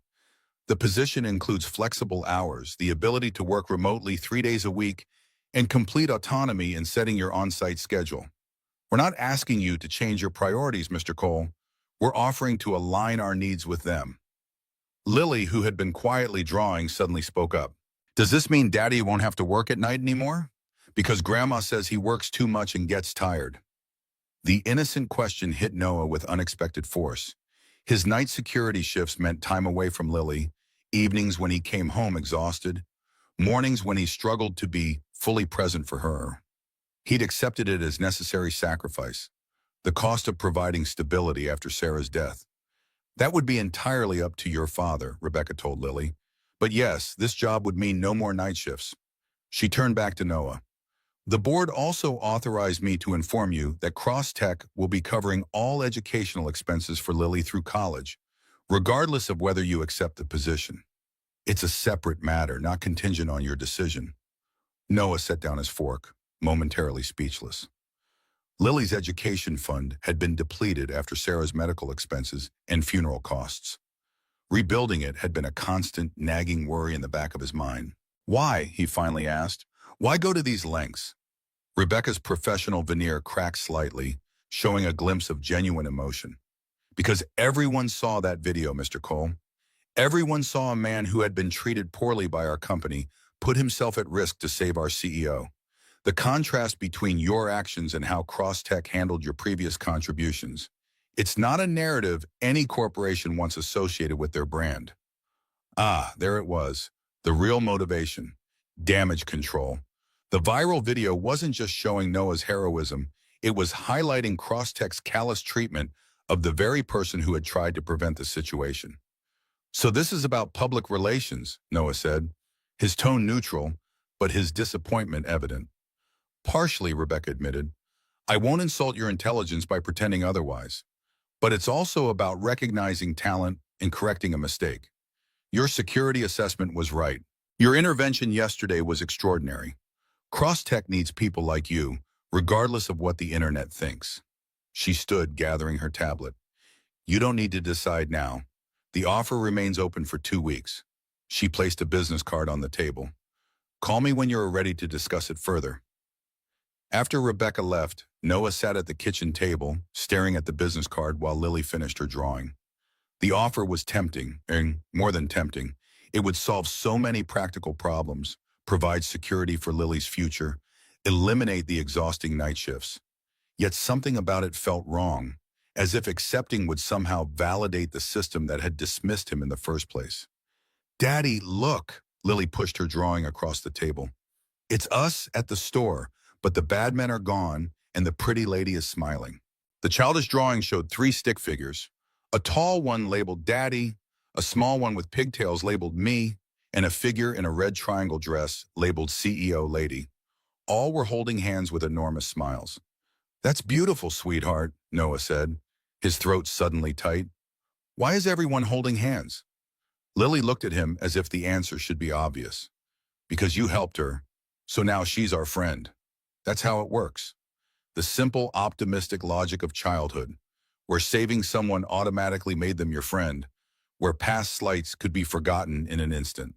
The position includes flexible hours, the ability to work remotely 3 days a week, and complete autonomy in setting your on-site schedule. We're not asking you to change your priorities, Mr. Cole. We're offering to align our needs with them. Lily, who had been quietly drawing, suddenly spoke up. Does this mean Daddy won't have to work at night anymore? Because Grandma says he works too much and gets tired. The innocent question hit Noah with unexpected force. His night security shifts meant time away from Lily, evenings when he came home exhausted, mornings when he struggled to be fully present for her. He'd accepted it as necessary sacrifice, the cost of providing stability after Sarah's death. That would be entirely up to your father, Rebecca told Lily. But yes, this job would mean no more night shifts. She turned back to Noah. The board also authorized me to inform you that Cross-Tech will be covering all educational expenses for Lily through college, regardless of whether you accept the position. It's a separate matter, not contingent on your decision. Noah set down his fork, momentarily speechless. Lily's education fund had been depleted after Sarah's medical expenses and funeral costs. Rebuilding it had been a constant, nagging worry in the back of his mind. Why, he finally asked, why go to these lengths? Rebecca's professional veneer cracked slightly, showing a glimpse of genuine emotion. Because everyone saw that video, Mr. Cole. Everyone saw a man who had been treated poorly by our company put himself at risk to save our CEO. The contrast between your actions and how Cross-Tech handled your previous contributions. It's not a narrative any corporation wants associated with their brand. Ah, there it was. The real motivation. Damage control. The viral video wasn't just showing Noah's heroism, it was highlighting Cross-Tech's callous treatment of the very person who had tried to prevent the situation. So this is about public relations, Noah said, his tone neutral, but his disappointment evident. Partially, Rebecca admitted. I won't insult your intelligence by pretending otherwise. But it's also about recognizing talent and correcting a mistake. Your security assessment was right. Your intervention yesterday was extraordinary. Cross-Tech needs people like you, regardless of what the internet thinks. She stood, gathering her tablet. You don't need to decide now. The offer remains open for 2 weeks. She placed a business card on the table. Call me when you're ready to discuss it further. After Rebecca left, Noah sat at the kitchen table, staring at the business card while Lily finished her drawing. The offer was tempting, and more than tempting. It would solve so many practical problems, provide security for Lily's future, eliminate the exhausting night shifts. Yet something about it felt wrong, as if accepting would somehow validate the system that had dismissed him in the first place. Daddy, look! Lily pushed her drawing across the table. It's us at the store, but the bad men are gone and the pretty lady is smiling. The childish drawing showed three stick figures, a tall one labeled Daddy, a small one with pigtails labeled Me, and a figure in a red triangle dress labeled CEO Lady. All were holding hands with enormous smiles. "That's beautiful, sweetheart," Noah said, his throat suddenly tight. "Why is everyone holding hands?" Lily looked at him as if the answer should be obvious. "Because you helped her, so now she's our friend." That's how it works. The simple, optimistic logic of childhood, where saving someone automatically made them your friend, where past slights could be forgotten in an instant.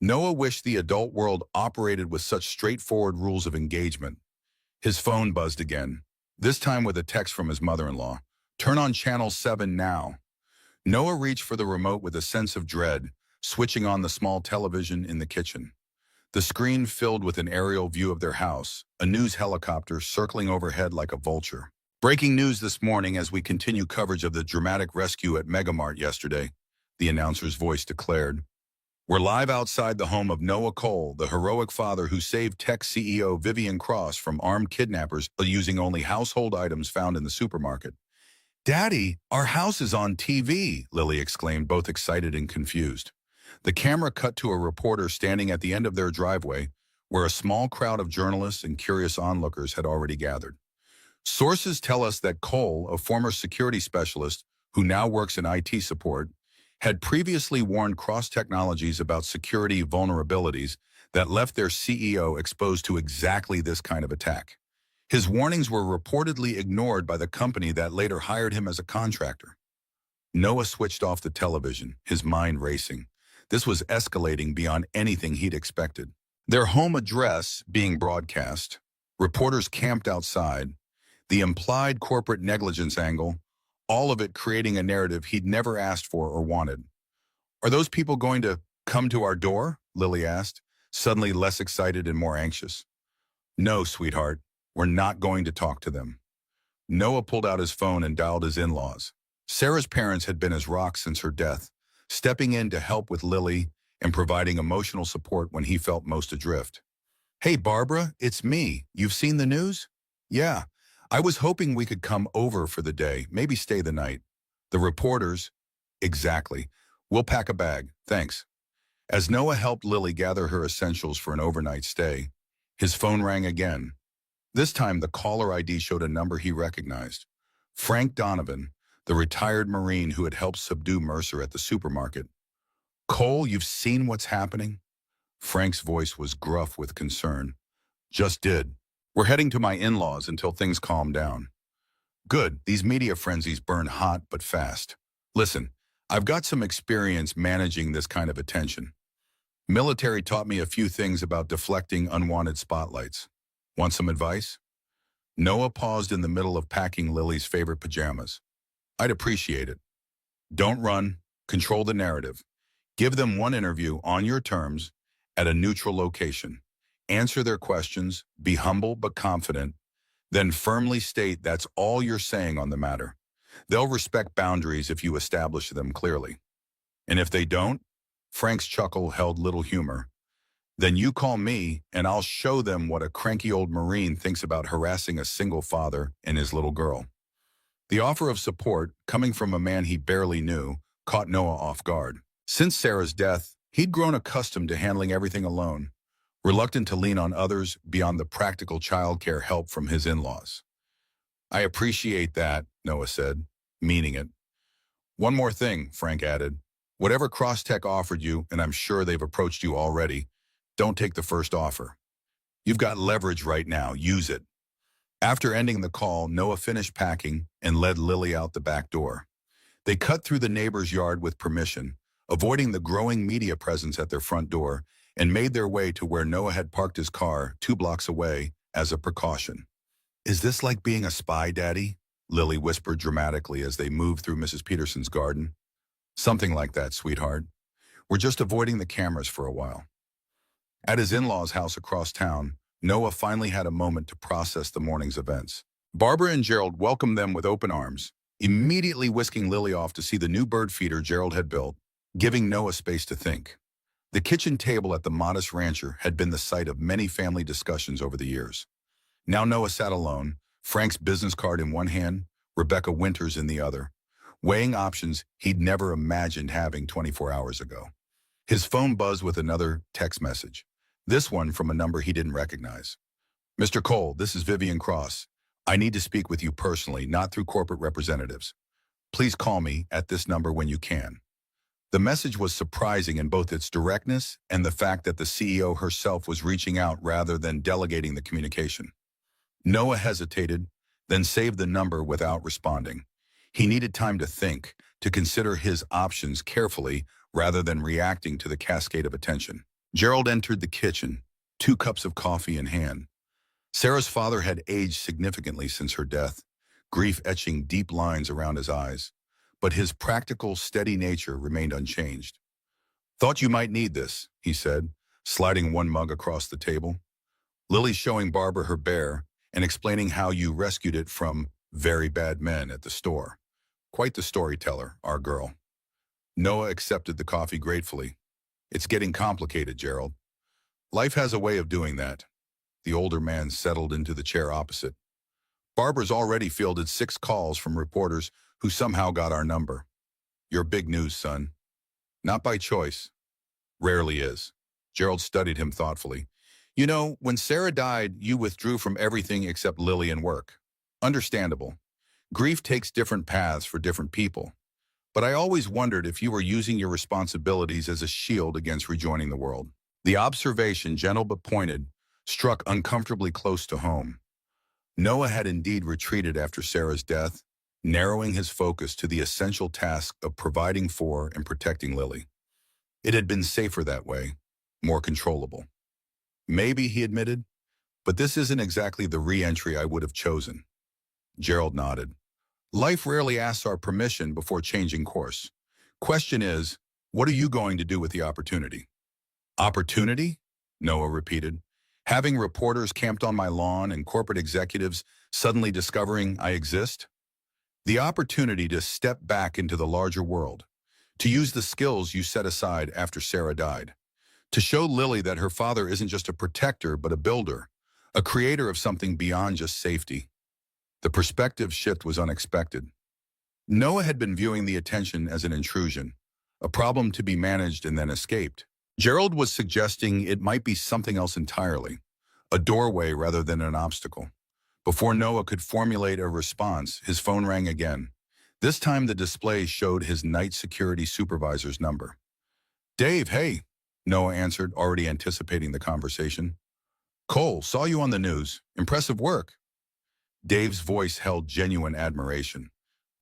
Noah wished the adult world operated with such straightforward rules of engagement. His phone buzzed again, this time with a text from his mother-in-law. "Turn on channel 7 now." Noah reached for the remote with a sense of dread, switching on the small television in the kitchen. The screen filled with an aerial view of their house, a news helicopter circling overhead like a vulture. "Breaking news this morning as we continue coverage of the dramatic rescue at Megamart yesterday," the announcer's voice declared. "We're live outside the home of Noah Cole, the heroic father who saved tech CEO Vivian Cross from armed kidnappers using only household items found in the supermarket." "Daddy, our house is on TV," Lily exclaimed, both excited and confused. The camera cut to a reporter standing at the end of their driveway, where a small crowd of journalists and curious onlookers had already gathered. "Sources tell us that Cole, a former security specialist who now works in IT support, had previously warned Cross Technologies about security vulnerabilities that left their CEO exposed to exactly this kind of attack. His warnings were reportedly ignored by the company that later hired him as a contractor." Noah switched off the television, his mind racing. This was escalating beyond anything he'd expected. Their home address being broadcast, reporters camped outside, the implied corporate negligence angle, all of it creating a narrative he'd never asked for or wanted. "Are those people going to come to our door?" Lily asked, suddenly less excited and more anxious. "No, sweetheart, we're not going to talk to them." Noah pulled out his phone and dialed his in-laws. Sarah's parents had been his rock since her death, stepping in to help with Lily and providing emotional support when he felt most adrift. "Hey, Barbara, it's me. You've seen the news?" "Yeah, I was hoping we could come over for the day, maybe stay the night." The reporters, "Exactly. We'll pack a bag, thanks." As Noah helped Lily gather her essentials for an overnight stay, his phone rang again. This time, the caller ID showed a number he recognized. Frank Donovan, the retired Marine who had helped subdue Mercer at the supermarket. "Cole, you've seen what's happening?" Frank's voice was gruff with concern. "Just did. We're heading to my in-laws until things calm down." "Good. These media frenzies burn hot but fast. Listen, I've got some experience managing this kind of attention. Military taught me a few things about deflecting unwanted spotlights. Want some advice?" Noah paused in the middle of packing Lily's favorite pajamas. "I'd appreciate it. Don't run. Control the narrative. Give them one interview on your terms at a neutral location. Answer their questions, be humble but confident, then firmly state that's all you're saying on the matter. They'll respect boundaries if you establish them clearly. And if they don't," Frank's chuckle held little humor, "then you call me and I'll show them what a cranky old Marine thinks about harassing a single father and his little girl." The offer of support, coming from a man he barely knew, caught Noah off guard. Since Sarah's death, he'd grown accustomed to handling everything alone, reluctant to lean on others beyond the practical childcare help from his in-laws. "I appreciate that," Noah said, meaning it. "One more thing," Frank added. "Whatever Crosstech offered you, and I'm sure they've approached you already, don't take the first offer. You've got leverage right now. Use it." After ending the call, Noah finished packing and led Lily out the back door. They cut through the neighbor's yard with permission, avoiding the growing media presence at their front door, and made their way to where Noah had parked his car 2 blocks away as a precaution. "Is this like being a spy, Daddy?" Lily whispered dramatically as they moved through Mrs. Peterson's garden. "Something like that, sweetheart. We're just avoiding the cameras for a while." At his in-laws' house across town, Noah finally had a moment to process the morning's events. Barbara and Gerald welcomed them with open arms, immediately whisking Lily off to see the new bird feeder Gerald had built, giving Noah space to think. The kitchen table at the modest rancher had been the site of many family discussions over the years. Now Noah sat alone, Frank's business card in one hand, Rebecca Winters in the other, weighing options he'd never imagined having 24 hours ago. His phone buzzed with another text message, this one from a number he didn't recognize. Mr. Cole, this is Vivian Cross. I need to speak with you personally, not through corporate representatives. Please call me at this number when you can. The message was surprising in both its directness and the fact that the CEO herself was reaching out rather than delegating the communication. Noah hesitated, then saved the number without responding. He needed time to think, to consider his options carefully rather than reacting to the cascade of attention. Gerald entered the kitchen, 2 cups of coffee in hand. Sarah's father had aged significantly since her death, grief etching deep lines around his eyes, but his practical, steady nature remained unchanged. Thought you might need this, he said, sliding one mug across the table. Lily's showing Barbara her bear and explaining how you rescued it from very bad men at the store. Quite the storyteller, our girl. Noah accepted the coffee gratefully. It's getting complicated, Gerald. Life has a way of doing that. The older man settled into the chair opposite. Barbara's already fielded 6 calls from reporters who somehow got our number. You're big news, son. Not by choice. Rarely is. Gerald studied him thoughtfully. You know, when Sarah died, you withdrew from everything except Lily and work. Understandable. Grief takes different paths for different people. But I always wondered if you were using your responsibilities as a shield against rejoining the world. The observation, gentle but pointed, struck uncomfortably close to home. Noah had indeed retreated after Sarah's death, narrowing his focus to the essential task of providing for and protecting Lily. It had been safer that way, more controllable. Maybe, he admitted, but this isn't exactly the re-entry I would have chosen. Gerald nodded. Life rarely asks our permission before changing course. Question is, what are you going to do with the opportunity? Opportunity? Noah repeated. Having reporters camped on my lawn and corporate executives suddenly discovering I exist? The opportunity to step back into the larger world, to use the skills you set aside after Sarah died, to show Lily that her father isn't just a protector but a builder, a creator of something beyond just safety. The perspective shift was unexpected. Noah had been viewing the attention as an intrusion, a problem to be managed and then escaped. Gerald was suggesting it might be something else entirely, a doorway rather than an obstacle. Before Noah could formulate a response, his phone rang again. This time the display showed his night security supervisor's number. Dave, hey, Noah answered, already anticipating the conversation. Cole, saw you on the news. Impressive work. Dave's voice held genuine admiration.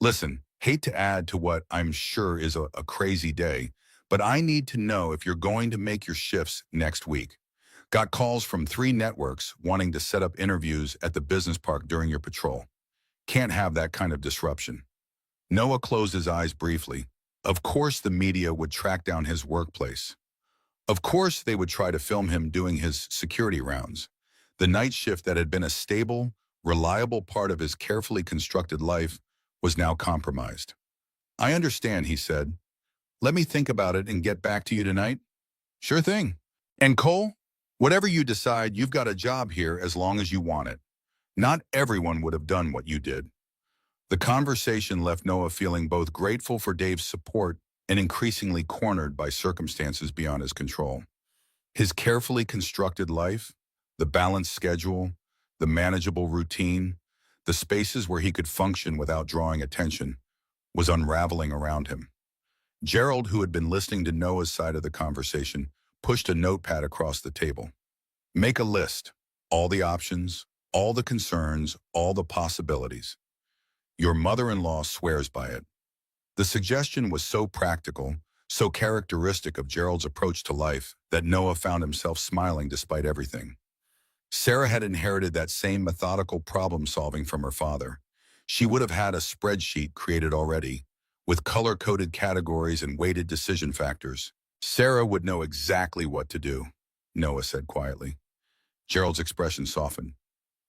Listen, hate to add to what I'm sure is a crazy day, but I need to know if you're going to make your shifts next week. Got calls from 3 networks wanting to set up interviews at the business park during your patrol. Can't have that kind of disruption. Noah closed his eyes briefly. Of course the media would track down his workplace. Of course they would try to film him doing his security rounds. The night shift that had been a stable, reliable part of his carefully constructed life was now compromised. I understand, he said. Let me think about it and get back to you tonight. Sure thing. And Cole, whatever you decide, you've got a job here as long as you want it. Not everyone would have done what you did. The conversation left Noah feeling both grateful for Dave's support and increasingly cornered by circumstances beyond his control. His carefully constructed life, the balanced schedule, the manageable routine, the spaces where he could function without drawing attention, was unraveling around him. Gerald, who had been listening to Noah's side of the conversation, pushed a notepad across the table. Make a list, all the options, all the concerns, all the possibilities. Your mother-in-law swears by it. The suggestion was so practical, so characteristic of Gerald's approach to life, that Noah found himself smiling despite everything. Sarah had inherited that same methodical problem-solving from her father. She would have had a spreadsheet created already, with color-coded categories and weighted decision factors. Sarah would know exactly what to do, Noah said quietly. Gerald's expression softened.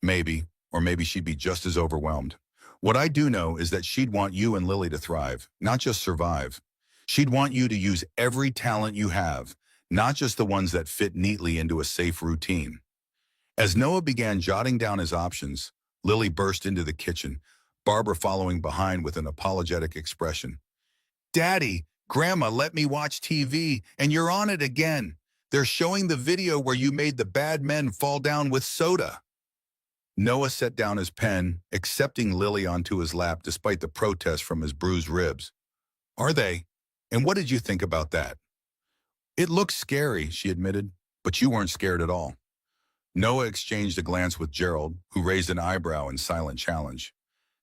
Maybe, or maybe she'd be just as overwhelmed. What I do know is that she'd want you and Lily to thrive, not just survive. She'd want you to use every talent you have, not just the ones that fit neatly into a safe routine. As Noah began jotting down his options, Lily burst into the kitchen, Barbara following behind with an apologetic expression. Daddy, Grandma let me watch TV, and you're on it again. They're showing the video where you made the bad men fall down with soda. Noah set down his pen, accepting Lily onto his lap despite the protest from his bruised ribs. Are they? And what did you think about that? It looks scary, she admitted, but you weren't scared at all. Noah exchanged a glance with Gerald, who raised an eyebrow in silent challenge.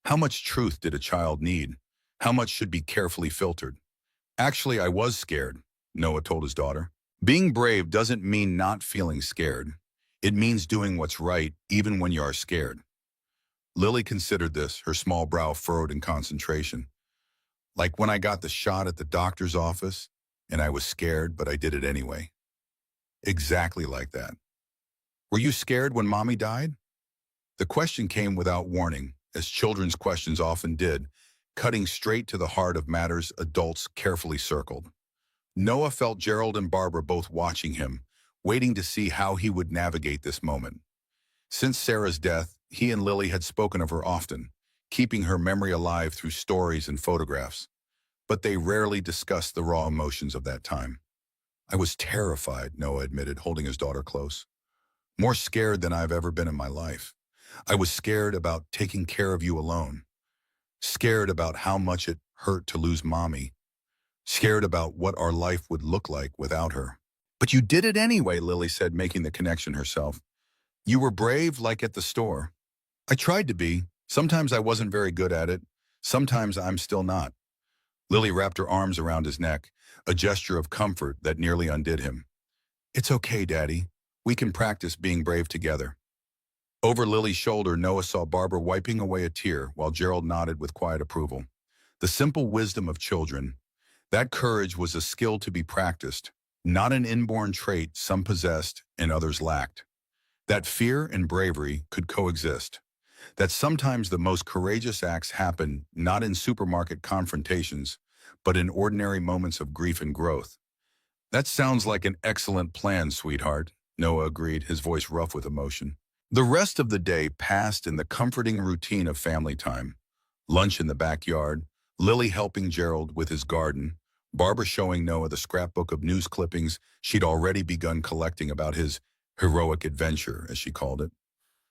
How much truth did a child need? How much should be carefully filtered? Actually, I was scared, Noah told his daughter. Being brave doesn't mean not feeling scared. It means doing what's right, even when you are scared. Lily considered this, her small brow furrowed in concentration. Like when I got the shot at the doctor's office, and I was scared, but I did it anyway. Exactly like that. Were you scared when Mommy died? The question came without warning, as children's questions often did, cutting straight to the heart of matters adults carefully circled. Noah felt Gerald and Barbara both watching him, waiting to see how he would navigate this moment. Since Sarah's death, he and Lily had spoken of her often, keeping her memory alive through stories and photographs. But they rarely discussed the raw emotions of that time. I was terrified, Noah admitted, holding his daughter close. More scared than I've ever been in my life. I was scared about taking care of you alone. Scared about how much it hurt to lose Mommy. Scared about what our life would look like without her. But you did it anyway, Lily said, making the connection herself. You were brave like at the store. I tried to be. Sometimes I wasn't very good at it. Sometimes I'm still not. Lily wrapped her arms around his neck, a gesture of comfort that nearly undid him. It's okay, Daddy. We can practice being brave together. Over Lily's shoulder, Noah saw Barbara wiping away a tear while Gerald nodded with quiet approval. The simple wisdom of children. That courage was a skill to be practiced, not an inborn trait some possessed and others lacked. That fear and bravery could coexist. That sometimes the most courageous acts happen not in supermarket confrontations, but in ordinary moments of grief and growth. That sounds like an excellent plan, sweetheart, Noah agreed, his voice rough with emotion. The rest of the day passed in the comforting routine of family time. Lunch in the backyard, Lily helping Gerald with his garden, Barbara showing Noah the scrapbook of news clippings she'd already begun collecting about his heroic adventure, as she called it.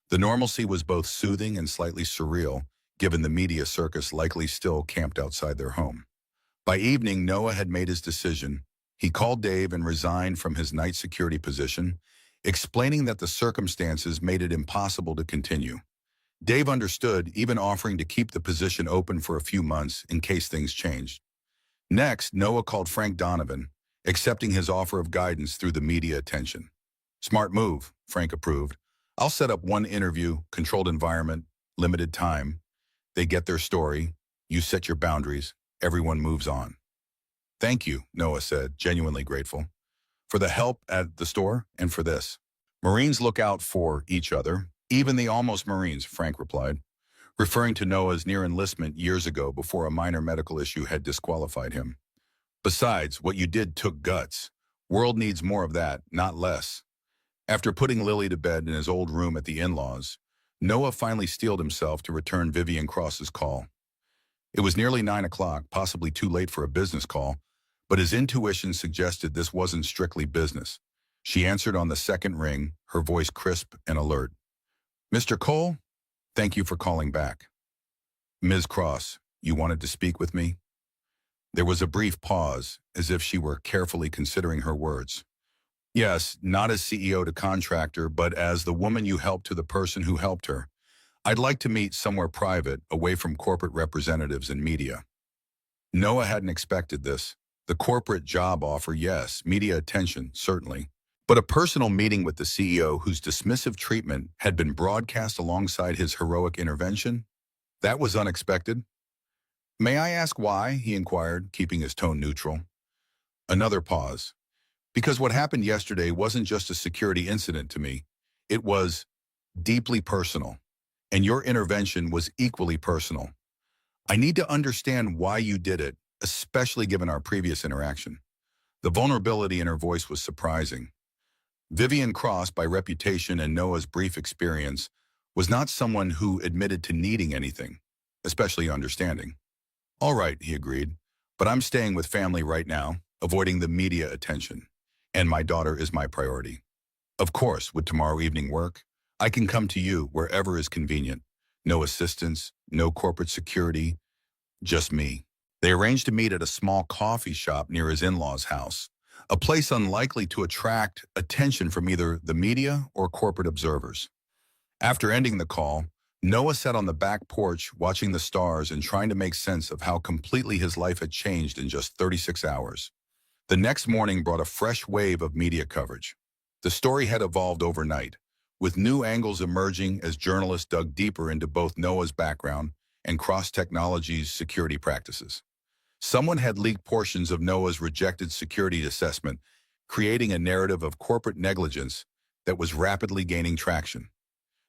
The normalcy was both soothing and slightly surreal, given the media circus likely still camped outside their home. By evening, Noah had made his decision. He called Dave and resigned from his night security position, explaining that the circumstances made it impossible to continue. Dave understood, even offering to keep the position open for a few months in case things changed. Next, Noah called Frank Donovan, accepting his offer of guidance through the media attention. Smart move, Frank approved. I'll set up one interview, controlled environment, limited time. They get their story. You set your boundaries. Everyone moves on. Thank you, Noah said, genuinely grateful. For the help at the store and for this. Marines look out for each other, even the almost Marines, Frank replied, referring to Noah's near enlistment years ago before a minor medical issue had disqualified him. Besides, what you did took guts. World needs more of that, not less. After putting Lily to bed in his old room at the in-laws, Noah finally steeled himself to return Vivian Cross's call. It was nearly 9 o'clock, possibly too late for a business call, but his intuition suggested this wasn't strictly business. She answered on the second ring, her voice crisp and alert. Mr. Cole, thank you for calling back. Ms. Cross, you wanted to speak with me? There was a brief pause, as if she were carefully considering her words. Yes, not as CEO to contractor, but as the woman you helped to the person who helped her. I'd like to meet somewhere private, away from corporate representatives and media. Noah hadn't expected this. The corporate job offer, yes. Media attention, certainly. But a personal meeting with the CEO whose dismissive treatment had been broadcast alongside his heroic intervention? That was unexpected. May I ask why? He inquired, keeping his tone neutral. Another pause. Because what happened yesterday wasn't just a security incident to me. It was deeply personal. And your intervention was equally personal. I need to understand why you did it, especially given our previous interaction. The vulnerability in her voice was surprising. Vivian Cross, by reputation and Noah's brief experience, was not someone who admitted to needing anything, especially understanding. All right, he agreed, but I'm staying with family right now, avoiding the media attention, and my daughter is my priority. Of course, with tomorrow evening work, I can come to you wherever is convenient. No assistance, no corporate security, just me. They arranged to meet at a small coffee shop near his in-laws' house, a place unlikely to attract attention from either the media or corporate observers. After ending the call, Noah sat on the back porch watching the stars and trying to make sense of how completely his life had changed in just 36 hours. The next morning brought a fresh wave of media coverage. The story had evolved overnight, with new angles emerging as journalists dug deeper into both Noah's background and Cross Technologies' security practices. Someone had leaked portions of Noah's rejected security assessment, creating a narrative of corporate negligence that was rapidly gaining traction.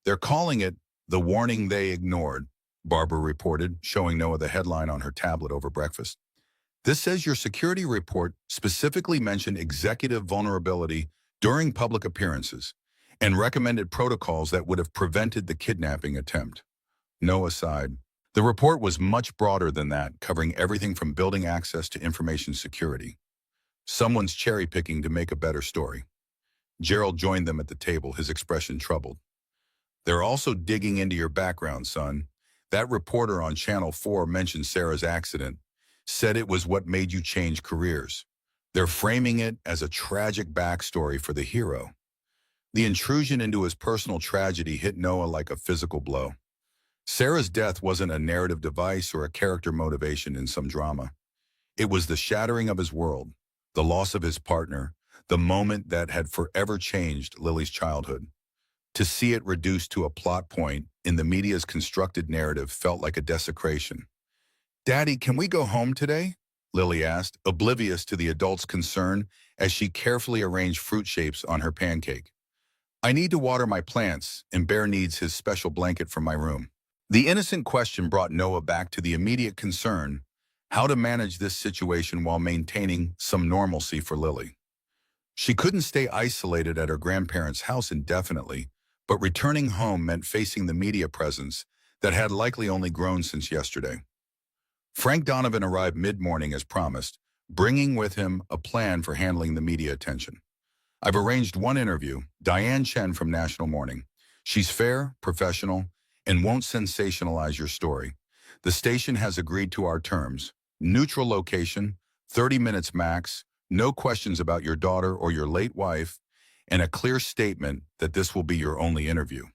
They're calling it the warning they ignored, Barbara reported, showing Noah the headline on her tablet over breakfast. This says your security report specifically mentioned executive vulnerability during public appearances and recommended protocols that would have prevented the kidnapping attempt. Noah sighed. The report was much broader than that, covering everything from building access to information security. Someone's cherry-picking to make a better story. Gerald joined them at the table, his expression troubled. They're also digging into your background, son. That reporter on Channel 4 mentioned Sarah's accident, said it was what made you change careers. They're framing it as a tragic backstory for the hero. The intrusion into his personal tragedy hit Noah like a physical blow. Sarah's death wasn't a narrative device or a character motivation in some drama. It was the shattering of his world, the loss of his partner, the moment that had forever changed Lily's childhood. To see it reduced to a plot point in the media's constructed narrative felt like a desecration. "Daddy, can we go home today?" Lily asked, oblivious to the adult's concern as she carefully arranged fruit shapes on her pancake. "I need to water my plants, and Bear needs his special blanket from my room." The innocent question brought Noah back to the immediate concern, how to manage this situation while maintaining some normalcy for Lily. She couldn't stay isolated at her grandparents' house indefinitely, but returning home meant facing the media presence that had likely only grown since yesterday. Frank Donovan arrived mid-morning as promised, bringing with him a plan for handling the media attention. "I've arranged one interview, Diane Chen from National Morning. She's fair, professional, and won't sensationalize your story. The station has agreed to our terms. Neutral location, 30 minutes max, no questions about your daughter or your late wife, and a clear statement that this will be your only interview."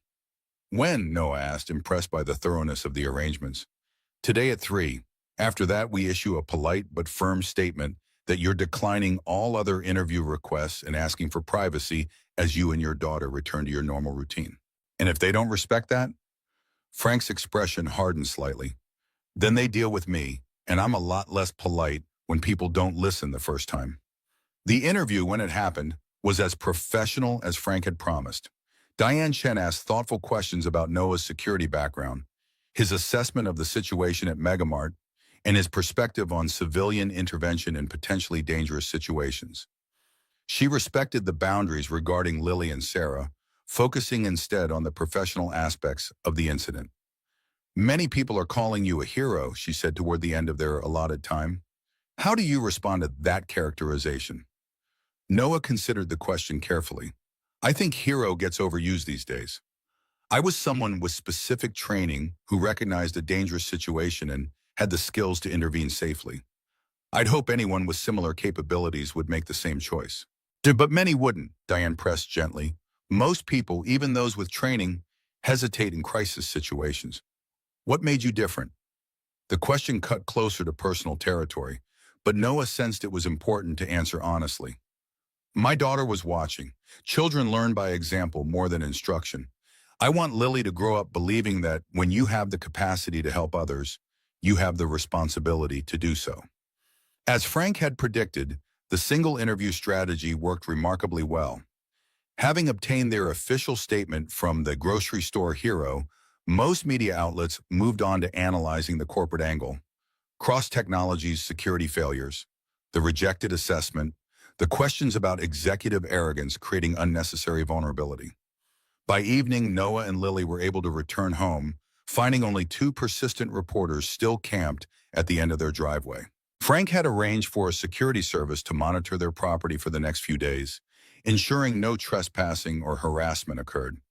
"When?" Noah asked, impressed by the thoroughness of the arrangements. "Today at 3. After that, we issue a polite but firm statement that you're declining all other interview requests and asking for privacy as you and your daughter return to your normal routine. And if they don't respect that?" Frank's expression hardened slightly. "Then they deal with me, and I'm a lot less polite when people don't listen the first time." The interview, when it happened, was as professional as Frank had promised. Diane Chen asked thoughtful questions about Noah's security background, his assessment of the situation at Megamart, and his perspective on civilian intervention in potentially dangerous situations. She respected the boundaries regarding Lily and Sarah, focusing instead on the professional aspects of the incident. "Many people are calling you a hero," she said toward the end of their allotted time. "How do you respond to that characterization?" Noah considered the question carefully. "I think hero gets overused these days. I was someone with specific training who recognized a dangerous situation and had the skills to intervene safely. I'd hope anyone with similar capabilities would make the same choice." "But many wouldn't," Diane pressed gently. "Most people, even those with training, hesitate in crisis situations. What made you different?" The question cut closer to personal territory, but Noah sensed it was important to answer honestly. "My daughter was watching. Children learn by example more than instruction. I want Lily to grow up believing that when you have the capacity to help others, you have the responsibility to do so." As Frank had predicted, the single interview strategy worked remarkably well. Having obtained their official statement from the grocery store hero, most media outlets moved on to analyzing the corporate angle, Cross Technologies' security failures, the rejected assessment, The questions about executive arrogance creating unnecessary vulnerability. By evening, Noah and Lily were able to return home, finding only two persistent reporters still camped at the end of their driveway. Frank had arranged for a security service to monitor their property for the next few days, ensuring no trespassing or harassment occurred.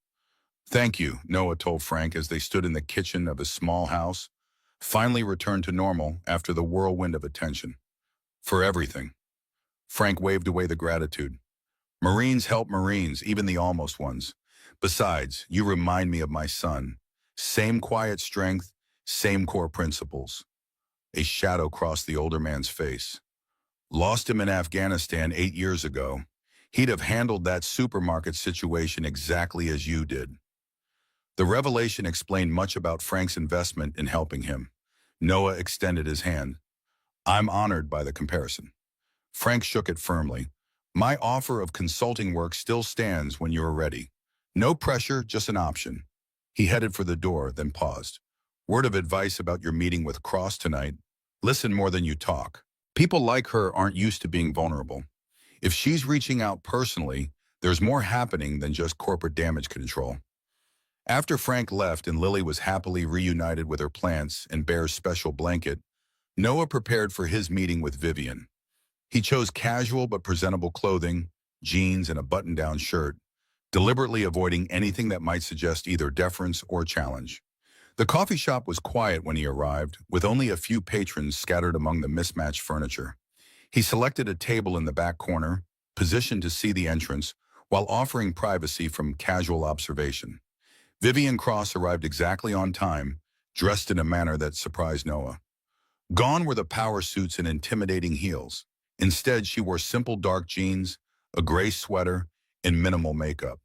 "Thank you," Noah told Frank as they stood in the kitchen of his small house, finally returned to normal after the whirlwind of attention. "For everything." Frank waved away the gratitude. "Marines help Marines, even the almost ones. Besides, you remind me of my son. Same quiet strength, same core principles." A shadow crossed the older man's face. "Lost him in Afghanistan 8 years ago. He'd have handled that supermarket situation exactly as you did." The revelation explained much about Frank's investment in helping him. Noah extended his hand. "I'm honored by the comparison." Frank shook it firmly. "My offer of consulting work still stands when you're ready. No pressure, just an option." He headed for the door, then paused. "Word of advice about your meeting with Cross tonight. Listen more than you talk. People like her aren't used to being vulnerable. If she's reaching out personally, there's more happening than just corporate damage control." After Frank left and Lily was happily reunited with her plants and Bear's special blanket, Noah prepared for his meeting with Vivian. He chose casual but presentable clothing, jeans and a button-down shirt, deliberately avoiding anything that might suggest either deference or challenge. The coffee shop was quiet when he arrived, with only a few patrons scattered among the mismatched furniture. He selected a table in the back corner, positioned to see the entrance, while offering privacy from casual observation. Vivian Cross arrived exactly on time, dressed in a manner that surprised Noah. Gone were the power suits and intimidating heels. Instead, she wore simple dark jeans, a gray sweater, and minimal makeup.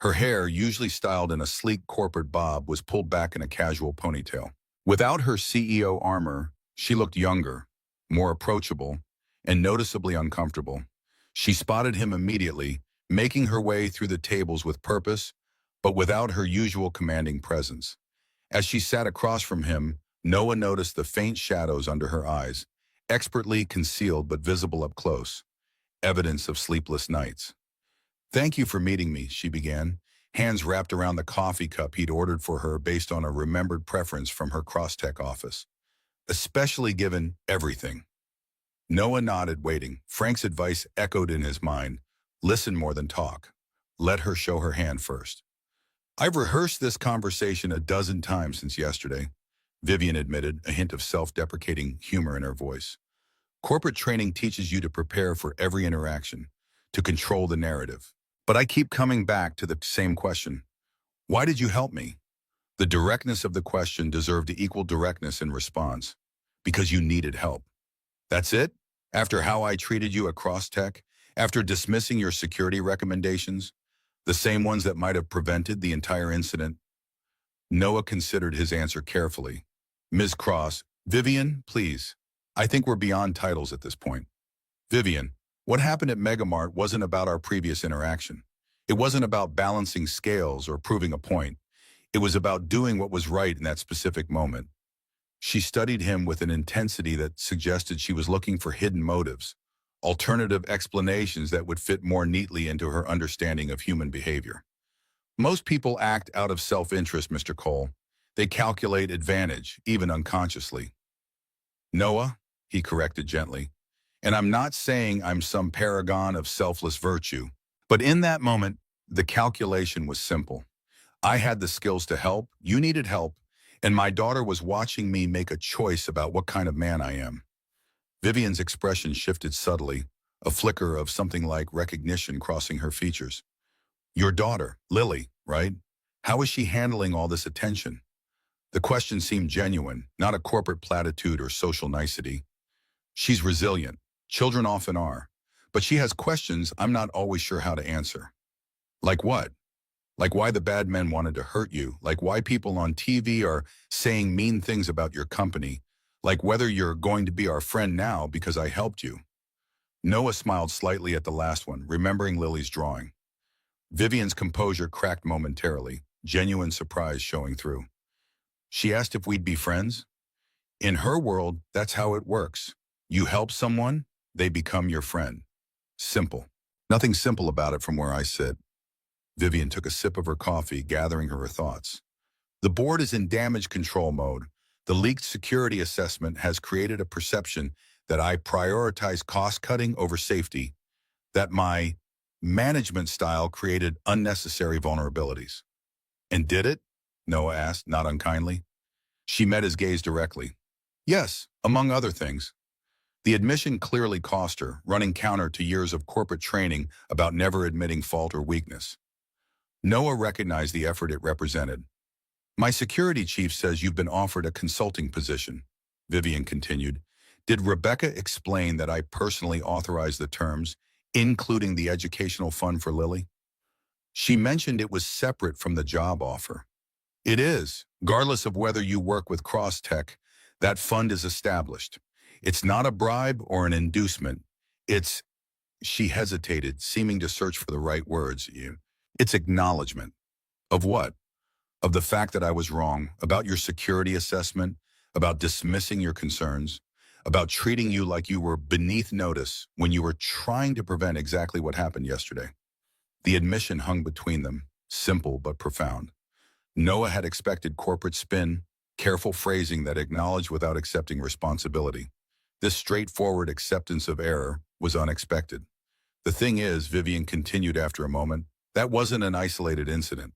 Her hair, usually styled in a sleek corporate bob, was pulled back in a casual ponytail. Without her CEO armor, she looked younger, more approachable, and noticeably uncomfortable. She spotted him immediately, making her way through the tables with purpose, but without her usual commanding presence. As she sat across from him, Noah noticed the faint shadows under her eyes, expertly concealed but visible up close, evidence of sleepless nights. "Thank you for meeting me," she began, hands wrapped around the coffee cup he'd ordered for her based on a remembered preference from her Crosstech office. "Especially given everything." Noah nodded, waiting. Frank's advice echoed in his mind. "Listen more than talk. Let her show her hand first." "I've rehearsed this conversation a dozen times since yesterday," Vivian admitted, a hint of self-deprecating humor in her voice. "Corporate training teaches you to prepare for every interaction, to control the narrative. But I keep coming back to the same question. Why did you help me?" The directness of the question deserved equal directness in response. "Because you needed help." "That's it? After how I treated you at Crosstech? After dismissing your security recommendations? The same ones that might have prevented the entire incident?" Noah considered his answer carefully. "Ms. Cross, Vivian, please. I think we're beyond titles at this point. Vivian, what happened at Megamart wasn't about our previous interaction. It wasn't about balancing scales or proving a point. It was about doing what was right in that specific moment." She studied him with an intensity that suggested she was looking for hidden motives, alternative explanations that would fit more neatly into her understanding of human behavior. "Most people act out of self-interest, Mr. Cole. They calculate advantage, even unconsciously." "Noah," he corrected gently, "and I'm not saying I'm some paragon of selfless virtue. But in that moment, the calculation was simple. I had the skills to help, you needed help, and my daughter was watching me make a choice about what kind of man I am." Vivian's expression shifted subtly, a flicker of something like recognition crossing her features. "Your daughter, Lily, right? How is she handling all this attention?" The question seemed genuine, not a corporate platitude or social nicety. "She's resilient. Children often are. But she has questions I'm not always sure how to answer." "Like what?" "Like why the bad men wanted to hurt you, like why people on TV are saying mean things about your company, like whether you're going to be our friend now because I helped you." Noah smiled slightly at the last one, remembering Lily's drawing. Vivian's composure cracked momentarily, genuine surprise showing through. She asked if we'd be friends. In her world, that's how it works. You help someone, they become your friend. Simple. Nothing simple about it from where I sit. Vivian took a sip of her coffee, gathering her thoughts. The board is in damage control mode. The leaked security assessment has created a perception that I prioritize cost-cutting over safety, that my management style created unnecessary vulnerabilities. And did it? Noah asked, not unkindly. She met his gaze directly. Yes, among other things. The admission clearly cost her, running counter to years of corporate training about never admitting fault or weakness. Noah recognized the effort it represented. My security chief says you've been offered a consulting position, Vivian continued. Did Rebecca explain that I personally authorized the terms, including the educational fund for Lily? She mentioned it was separate from the job offer. It is, regardless of whether you work with Crosstech, that fund is established. It's not a bribe or an inducement. It's, she hesitated, seeming to search for the right words. It's acknowledgement. Of what? Of the fact that I was wrong, about your security assessment, about dismissing your concerns, about treating you like you were beneath notice when you were trying to prevent exactly what happened yesterday. The admission hung between them, simple but profound. Noah had expected corporate spin, careful phrasing that acknowledged without accepting responsibility. This straightforward acceptance of error was unexpected. The thing is, Vivian continued after a moment, that wasn't an isolated incident.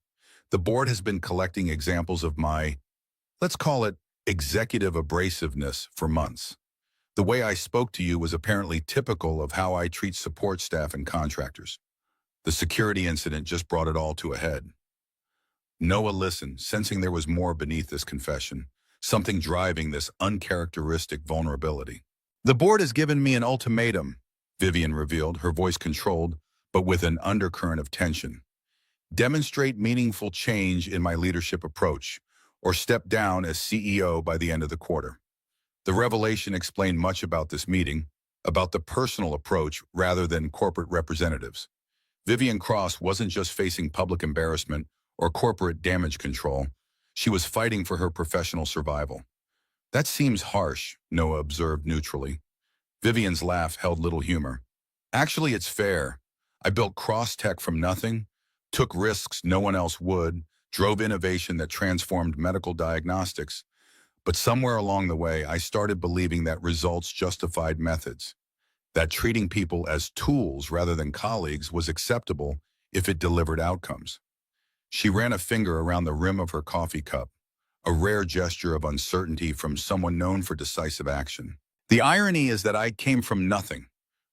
The board has been collecting examples of my, let's call it, executive abrasiveness for months. The way I spoke to you was apparently typical of how I treat support staff and contractors. The security incident just brought it all to a head. Noah listened, sensing there was more beneath this confession, something driving this uncharacteristic vulnerability. The board has given me an ultimatum, Vivian revealed, her voice controlled, but with an undercurrent of tension. Demonstrate meaningful change in my leadership approach, or step down as CEO by the end of the quarter. The revelation explained much about this meeting, about the personal approach rather than corporate representatives. Vivian Cross wasn't just facing public embarrassment or corporate damage control. She was fighting for her professional survival. That seems harsh, Noah observed neutrally. Vivian's laugh held little humor. Actually, it's fair. I built Crosstech from nothing, took risks no one else would, drove innovation that transformed medical diagnostics. But somewhere along the way, I started believing that results justified methods, that treating people as tools rather than colleagues was acceptable if it delivered outcomes. She ran a finger around the rim of her coffee cup, a rare gesture of uncertainty from someone known for decisive action. The irony is that I came from nothing,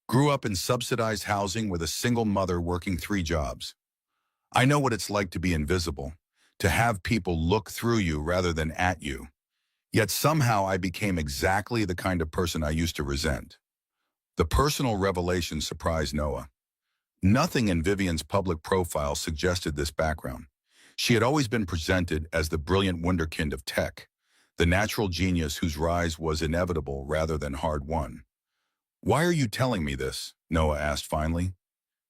grew up in subsidized housing with a single mother working 3 jobs. I know what it's like to be invisible, to have people look through you rather than at you. Yet somehow I became exactly the kind of person I used to resent. The personal revelation surprised Noah. Nothing in Vivian's public profile suggested this background. She had always been presented as the brilliant wunderkind of tech, the natural genius whose rise was inevitable rather than hard-won. Why are you telling me this? Noah asked finally.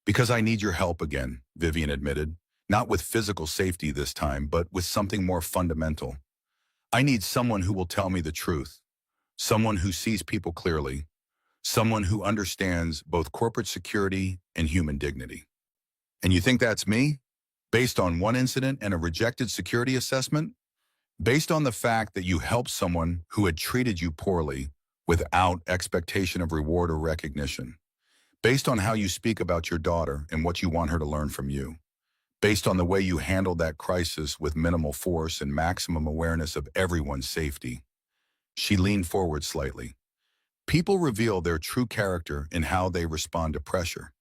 Because I need your help again, Vivian admitted, not with physical safety this time, but with something more fundamental. I need someone who will tell me the truth, someone who sees people clearly, someone who understands both corporate security and human dignity. And you think that's me? Based on one incident and a rejected security assessment? Based on the fact that you helped someone who had treated you poorly without expectation of reward or recognition? Based on how you speak about your daughter and what you want her to learn from you? Based on the way you handled that crisis with minimal force and maximum awareness of everyone's safety? She leaned forward slightly. People reveal their true character in how they respond to pressure.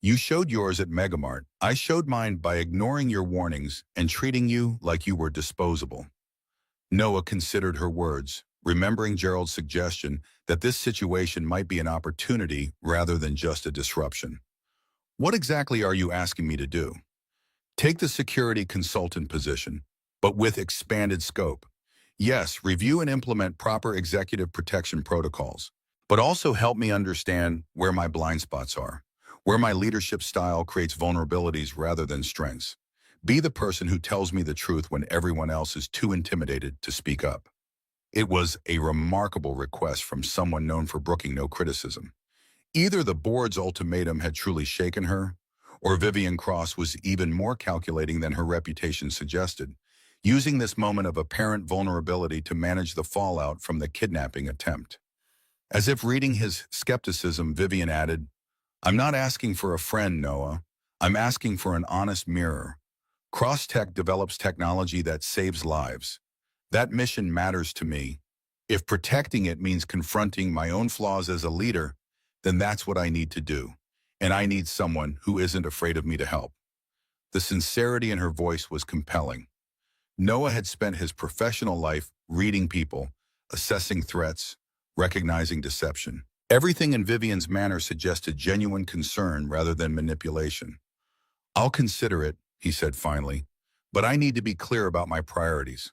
You showed yours at Megamart. I showed mine by ignoring your warnings and treating you like you were disposable. Noah considered her words, remembering Gerald's suggestion that this situation might be an opportunity rather than just a disruption. What exactly are you asking me to do? Take the security consultant position, but with expanded scope. Yes, review and implement proper executive protection protocols, but also help me understand where my blind spots are, where my leadership style creates vulnerabilities rather than strengths. Be the person who tells me the truth when everyone else is too intimidated to speak up. It was a remarkable request from someone known for brooking no criticism. Either the board's ultimatum had truly shaken her, or Vivian Cross was even more calculating than her reputation suggested, using this moment of apparent vulnerability to manage the fallout from the kidnapping attempt. As if reading his skepticism, Vivian added, "I'm not asking for a friend, Noah. I'm asking for an honest mirror. Crosstech develops technology that saves lives. That mission matters to me. If protecting it means confronting my own flaws as a leader, then that's what I need to do. And I need someone who isn't afraid of me to help." The sincerity in her voice was compelling. Noah had spent his professional life reading people, assessing threats, recognizing deception. Everything in Vivian's manner suggested genuine concern rather than manipulation. "I'll consider it," he said finally, "but I need to be clear about my priorities.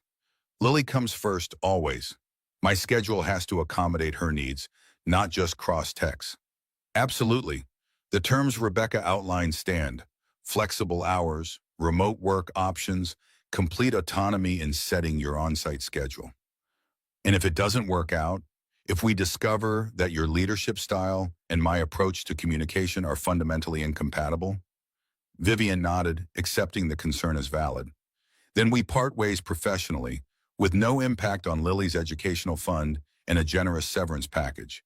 Lily comes first, always. My schedule has to accommodate her needs, not just cross-tech's." "Absolutely. The terms Rebecca outlined stand. Flexible hours, remote work options, complete autonomy in setting your on-site schedule. And if it doesn't work out, if we discover that your leadership style and my approach to communication are fundamentally incompatible?" Vivian nodded, accepting the concern as valid. "Then we part ways professionally, with no impact on Lily's educational fund and a generous severance package.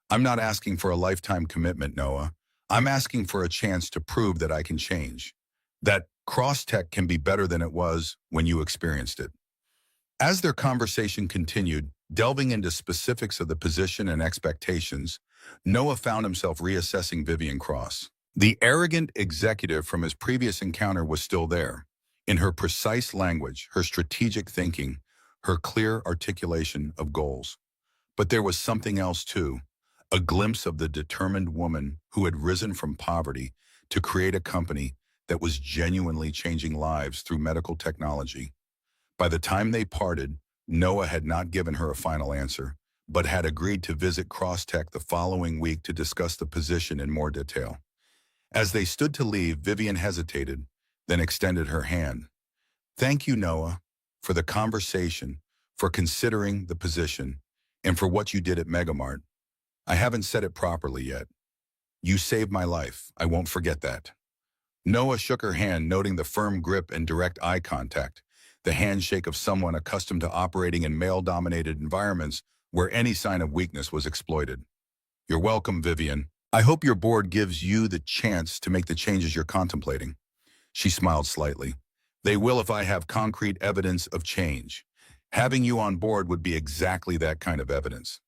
I'm not asking for a lifetime commitment, Noah. I'm asking for a chance to prove that I can change, that Crosstech can be better than it was when you experienced it." As their conversation continued, delving into specifics of the position and expectations, Noah found himself reassessing Vivian Cross. The arrogant executive from his previous encounter was still there, in her precise language, her strategic thinking, her clear articulation of goals. But there was something else too, a glimpse of the determined woman who had risen from poverty to create a company that was genuinely changing lives through medical technology. By the time they parted, Noah had not given her a final answer, but had agreed to visit Crosstech the following week to discuss the position in more detail. As they stood to leave, Vivian hesitated, then extended her hand. "Thank you, Noah, for the conversation, for considering the position, and for what you did at Megamart. I haven't said it properly yet. You saved my life. I won't forget that." Noah shook her hand, noting the firm grip and direct eye contact, the handshake of someone accustomed to operating in male-dominated environments where any sign of weakness was exploited. "You're welcome, Vivian. I hope your board gives you the chance to make the changes you're contemplating." She smiled slightly. "They will if I have concrete evidence of change. Having you on board would be exactly that kind of evidence."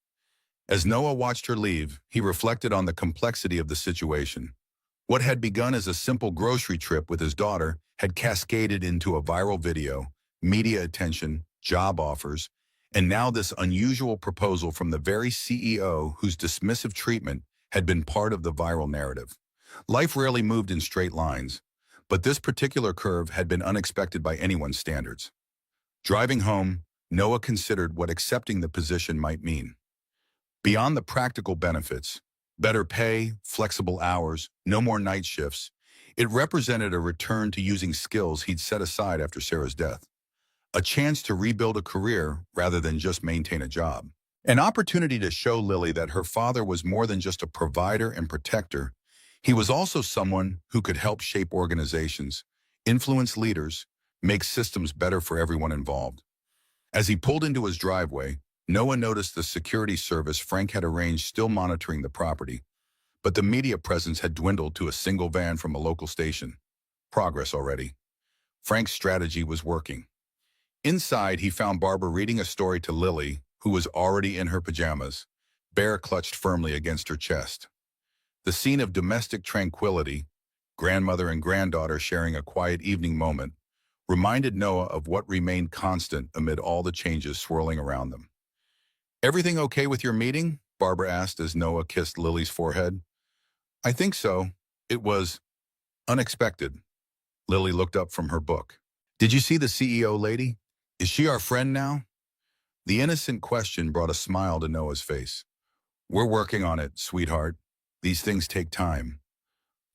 As Noah watched her leave, he reflected on the complexity of the situation. What had begun as a simple grocery trip with his daughter had cascaded into a viral video, media attention, job offers, and now this unusual proposal from the very CEO whose dismissive treatment had been part of the viral narrative. Life rarely moved in straight lines, but this particular curve had been unexpected by anyone's standards. Driving home, Noah considered what accepting the position might mean. Beyond the practical benefits, better pay, flexible hours, no more night shifts, it represented a return to using skills he'd set aside after Sarah's death. A chance to rebuild a career rather than just maintain a job. An opportunity to show Lily that her father was more than just a provider and protector. He was also someone who could help shape organizations, influence leaders, make systems better for everyone involved. As he pulled into his driveway, Noah noticed the security service Frank had arranged still monitoring the property, but the media presence had dwindled to a single van from a local station. Progress already. Frank's strategy was working. Inside, he found Barbara reading a story to Lily, who was already in her pajamas, bear clutched firmly against her chest. The scene of domestic tranquility, grandmother and granddaughter sharing a quiet evening moment, reminded Noah of what remained constant amid all the changes swirling around them. "Everything okay with your meeting?" Barbara asked as Noah kissed Lily's forehead. "I think so. It was unexpected." Lily looked up from her book. "Did you see the CEO lady? Is she our friend now?" The innocent question brought a smile to Noah's face. "We're working on it, sweetheart. These things take time."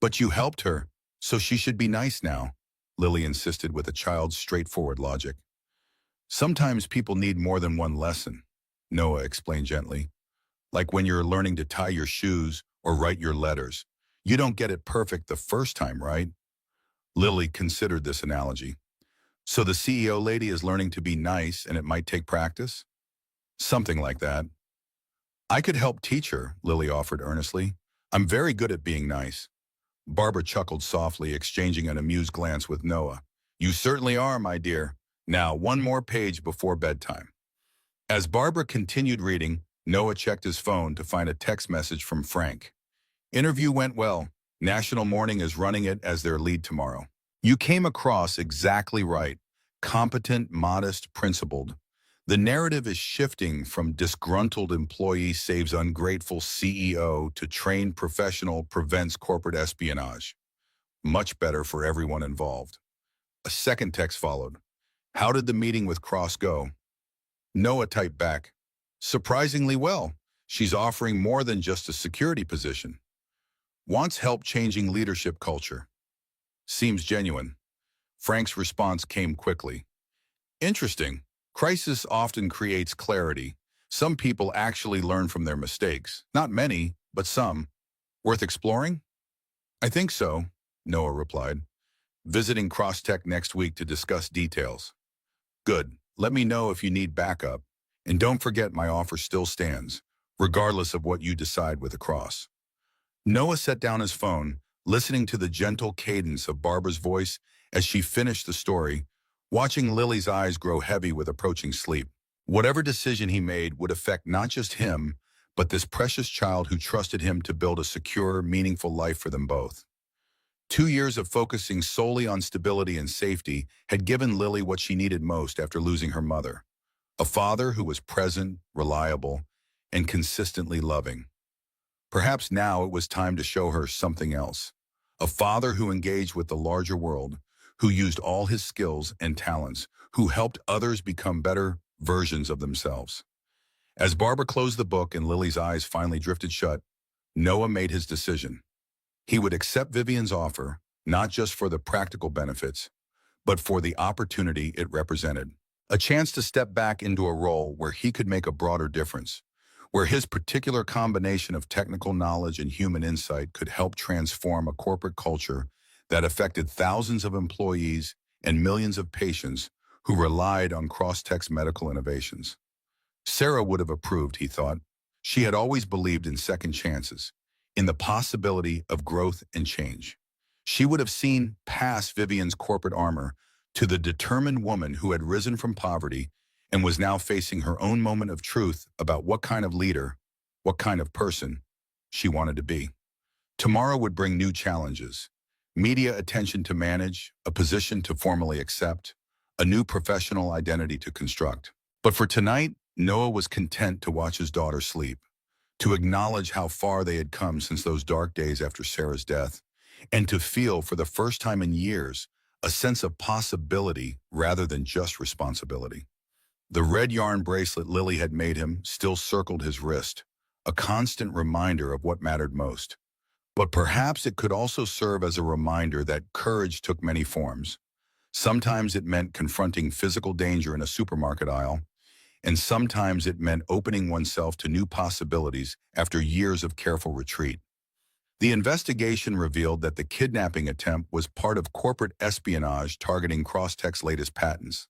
"But you helped her, so she should be nice now," Lily insisted with a child's straightforward logic. "Sometimes people need more than one lesson," Noah explained gently. "Like when you're learning to tie your shoes or write your letters. You don't get it perfect the first time, right? Lily considered this analogy. So the CEO lady is learning to be nice and it might take practice? Something like that. I could help teach her, Lily offered earnestly. I'm very good at being nice. Barbara chuckled softly, exchanging an amused glance with Noah. You certainly are, my dear. Now, one more page before bedtime. As Barbara continued reading, Noah checked his phone to find a text message from Frank. Interview went well. National Morning is running it as their lead tomorrow. You came across exactly right. Competent, modest, principled. The narrative is shifting from disgruntled employee saves ungrateful CEO to trained professional prevents corporate espionage. Much better for everyone involved. A second text followed. How did the meeting with Cross go? Noah typed back. Surprisingly well. She's offering more than just a security position. Wants help changing leadership culture. Seems genuine. Frank's response came quickly. Interesting. Crisis often creates clarity. Some people actually learn from their mistakes. Not many, but some. Worth exploring? I think so, Noah replied. Visiting Crosstech next week to discuss details. Good. Let me know if you need backup. And don't forget my offer still stands, regardless of what you decide with Across. Noah set down his phone, listening to the gentle cadence of Barbara's voice as she finished the story, watching Lily's eyes grow heavy with approaching sleep. Whatever decision he made would affect not just him, but this precious child who trusted him to build a secure, meaningful life for them both. 2 years of focusing solely on stability and safety had given Lily what she needed most after losing her mother. A father who was present, reliable, and consistently loving. Perhaps now it was time to show her something else. A father who engaged with the larger world, who used all his skills and talents, who helped others become better versions of themselves. As Barbara closed the book and Lily's eyes finally drifted shut, Noah made his decision. He would accept Vivian's offer, not just for the practical benefits, but for the opportunity it represented. A chance to step back into a role where he could make a broader difference, where his particular combination of technical knowledge and human insight could help transform a corporate culture that affected thousands of employees and millions of patients who relied on Crosstech's medical innovations. Sarah would have approved, he thought. She had always believed in second chances, in the possibility of growth and change. She would have seen past Vivian's corporate armor to the determined woman who had risen from poverty and was now facing her own moment of truth about what kind of leader, what kind of person she wanted to be. Tomorrow would bring new challenges. Media attention to manage, a position to formally accept, a new professional identity to construct. But for tonight, Noah was content to watch his daughter sleep, to acknowledge how far they had come since those dark days after Sarah's death, and to feel for the first time in years a sense of possibility rather than just responsibility. The red yarn bracelet Lily had made him still circled his wrist, a constant reminder of what mattered most. But perhaps it could also serve as a reminder that courage took many forms. Sometimes it meant confronting physical danger in a supermarket aisle, and sometimes it meant opening oneself to new possibilities after years of careful retreat. The investigation revealed that the kidnapping attempt was part of corporate espionage targeting Crosstech's latest patents.